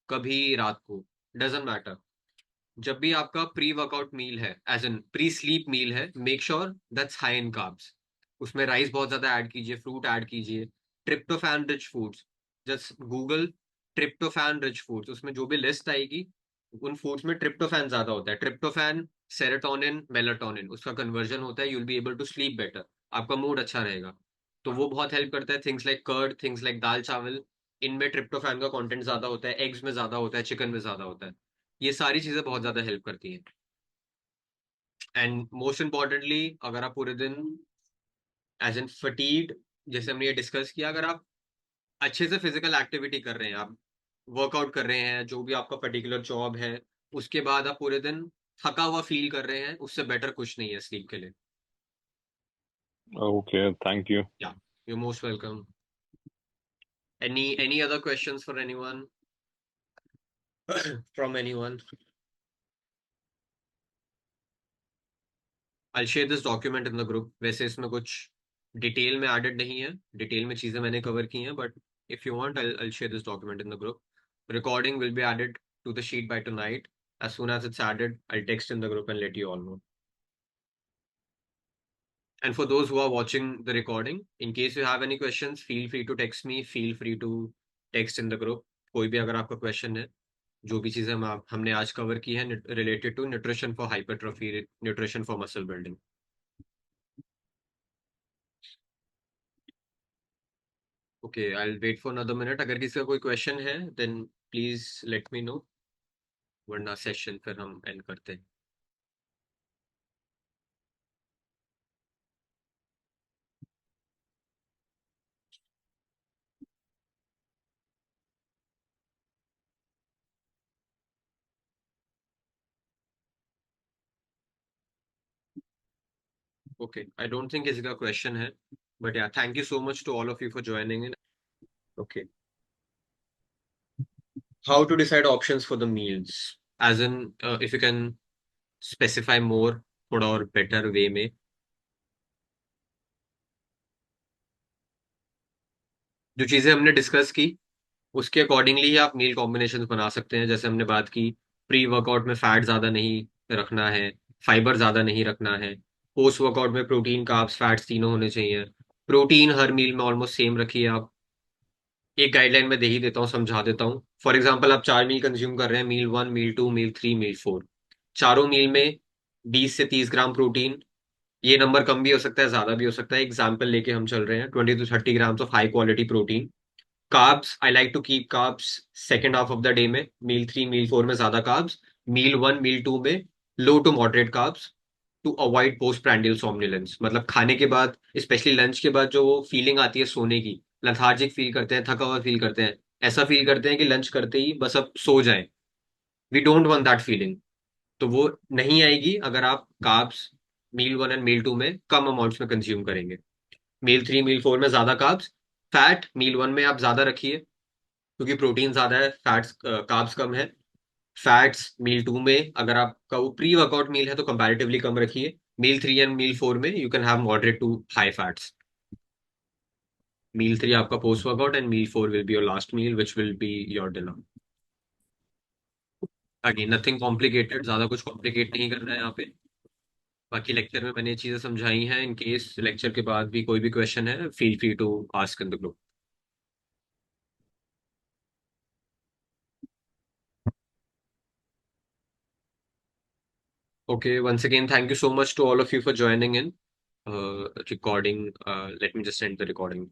कभी रात को, डजंट मैटर। जब भी आपका प्री वर्कआउट मील है, एज एन प्री स्लीप मील है, make sure that's high in carbs. उसमें राइस बहुत ज्यादा ऐड कीजिए, फ्रूट ऐड कीजिए, tryptophan rich foods. Just Google tryptophan rich foods, उसमें जो भी लिस्ट आएगी, उन फूड्स में ट्रिप्टोफैन ज्यादा होता है। ट्रिप्टोफैन सेरोटोनिन मेलाटोनिन, उसका कन्वर्जन होता है, you will be able to sleep better, आपका मूड अच्छा रहेगा। तो वो बहुत हेल्प करता है। Things like curd, things like dal chawal, इनमें ट्रिप्टोफैन का कंटेंट ज्यादा होता है, एग्स में ज्यादा होता है, चिकन में ज्यादा होता है। ये सारी चीजें बहुत ज्यादा हेल्प करती हैं। एंड मोस्ट इम्पॉर्टेंटली, अगर आप पूरे दिन एज एन फटीग्ड, जैसे हमने ये डिस्कस किया, अगर आप अच्छे से फिजिकल एक्टिविटी कर रहे हैं, आप वर्कआउट कर रहे हैं, जो भी आपका पर्टिकुलर जॉब है, उसके बाद आप पूरे दिन थका हुआ फील कर रहे हैं, उससे बेटर कुछ नहीं है स्लीप के लिए। Okay, thank you. या you most welcome. Any other questions for anyone from anyone? I'll share this document in the group. वैसे इसमें कुछ डिटेल में एडेड नहीं है, डिटेल में चीजें मैंने कवर की हैं, but if you want, I'll share this document in the group. Recording will be added to the sheet by tonight. As soon as it's added, I'll text in the group and let you all know. And for those who are watching the recording, in case you have any questions, feel free to text me. Feel free to text in the group. कोई भी अगर आपका question है, जो भी चीजें हमने आज कवर की है related to nutrition for hypertrophy, nutrition for muscle building. Okay, I will wait for another minute. अगर किसी का कोई क्वेश्चन है then please let me know, वरना सेशन फिर हम एंड करते हैं। ओके, आई डोंट थिंक किसी का क्वेश्चन है, but yeah thank you so much to all of you for joining in. Okay, how to decide options for the meals, as in if you can specify more थोड़ा और better way में। जो चीजें हमने discuss की उसके accordingly ही आप मील combination बना सकते हैं। जैसे हमने बात की, प्री वर्कआउट में फैट ज्यादा नहीं रखना है, फाइबर ज्यादा नहीं रखना है, पोस्ट वर्कआउट में प्रोटीन कार्ब्स फैट्स तीनों होने चाहिए, प्रोटीन हर मील में ऑलमोस्ट सेम रखिए आप। एक गाइडलाइन में दे ही देता हूँ, समझा देता हूँ। फॉर एग्जाम्पल, आप 4 मील कंज्यूम कर रहे हैं, मील 1, मील 2, मील 3, मील 4, चारों मील में 20 से 30 ग्राम प्रोटीन। ये नंबर कम भी हो सकता है, ज्यादा भी हो सकता है। एग्जाम्पल लेके हम चल रहे हैं 20 to 30 grams of high quality protein. Carbs, I like to keep carbs second half of the day में, मील 3, मील 4 में ज्यादा कार्ब्स, मील 1, मील 2 में low to moderate carbs, to avoid post prandial somnolence. मतलब खाने के बाद, स्पेशली लंच के बाद, जो वो फीलिंग आती है सोने की, लथार्जिक फील करते हैं, थका हुआ फील करते हैं, ऐसा फील करते हैं कि लंच करते ही बस अब सो जाए। We don't want that feeling. तो वो नहीं आएगी अगर आप कार्ब्स मील 1 एंड मील 2 में कम अमाउंट्स में कंज्यूम करेंगे। मील 3, मील 4 में ज्यादा कार्ब्स। फैट मील 1 में आप ज्यादा रखिए क्योंकि प्रोटीन ज्यादा है, फैट्स कार्ब्स कम है। फैट्स मील 2 में, अगर आपका वो प्री वर्कआउट मील है तो कंपैरेटिवली कम रखिए। मील 3 एंड मील 4 में you can have moderate to high fats. Meal 3 आपका post workout and meal 4 will be your last meal which will be your dinner. Again nothing complicated, ज्यादा कुछ कॉम्प्लिकेट नहीं करना है यहाँ पे। बाकी लेक्चर में मैंने ये चीजें समझाई हैं। इन केस लेक्चर के बाद भी कोई भी क्वेश्चन है, feel free to ask in the group. Okay, once again, thank you so much to all of you for joining in. Recording, let me just end the recording.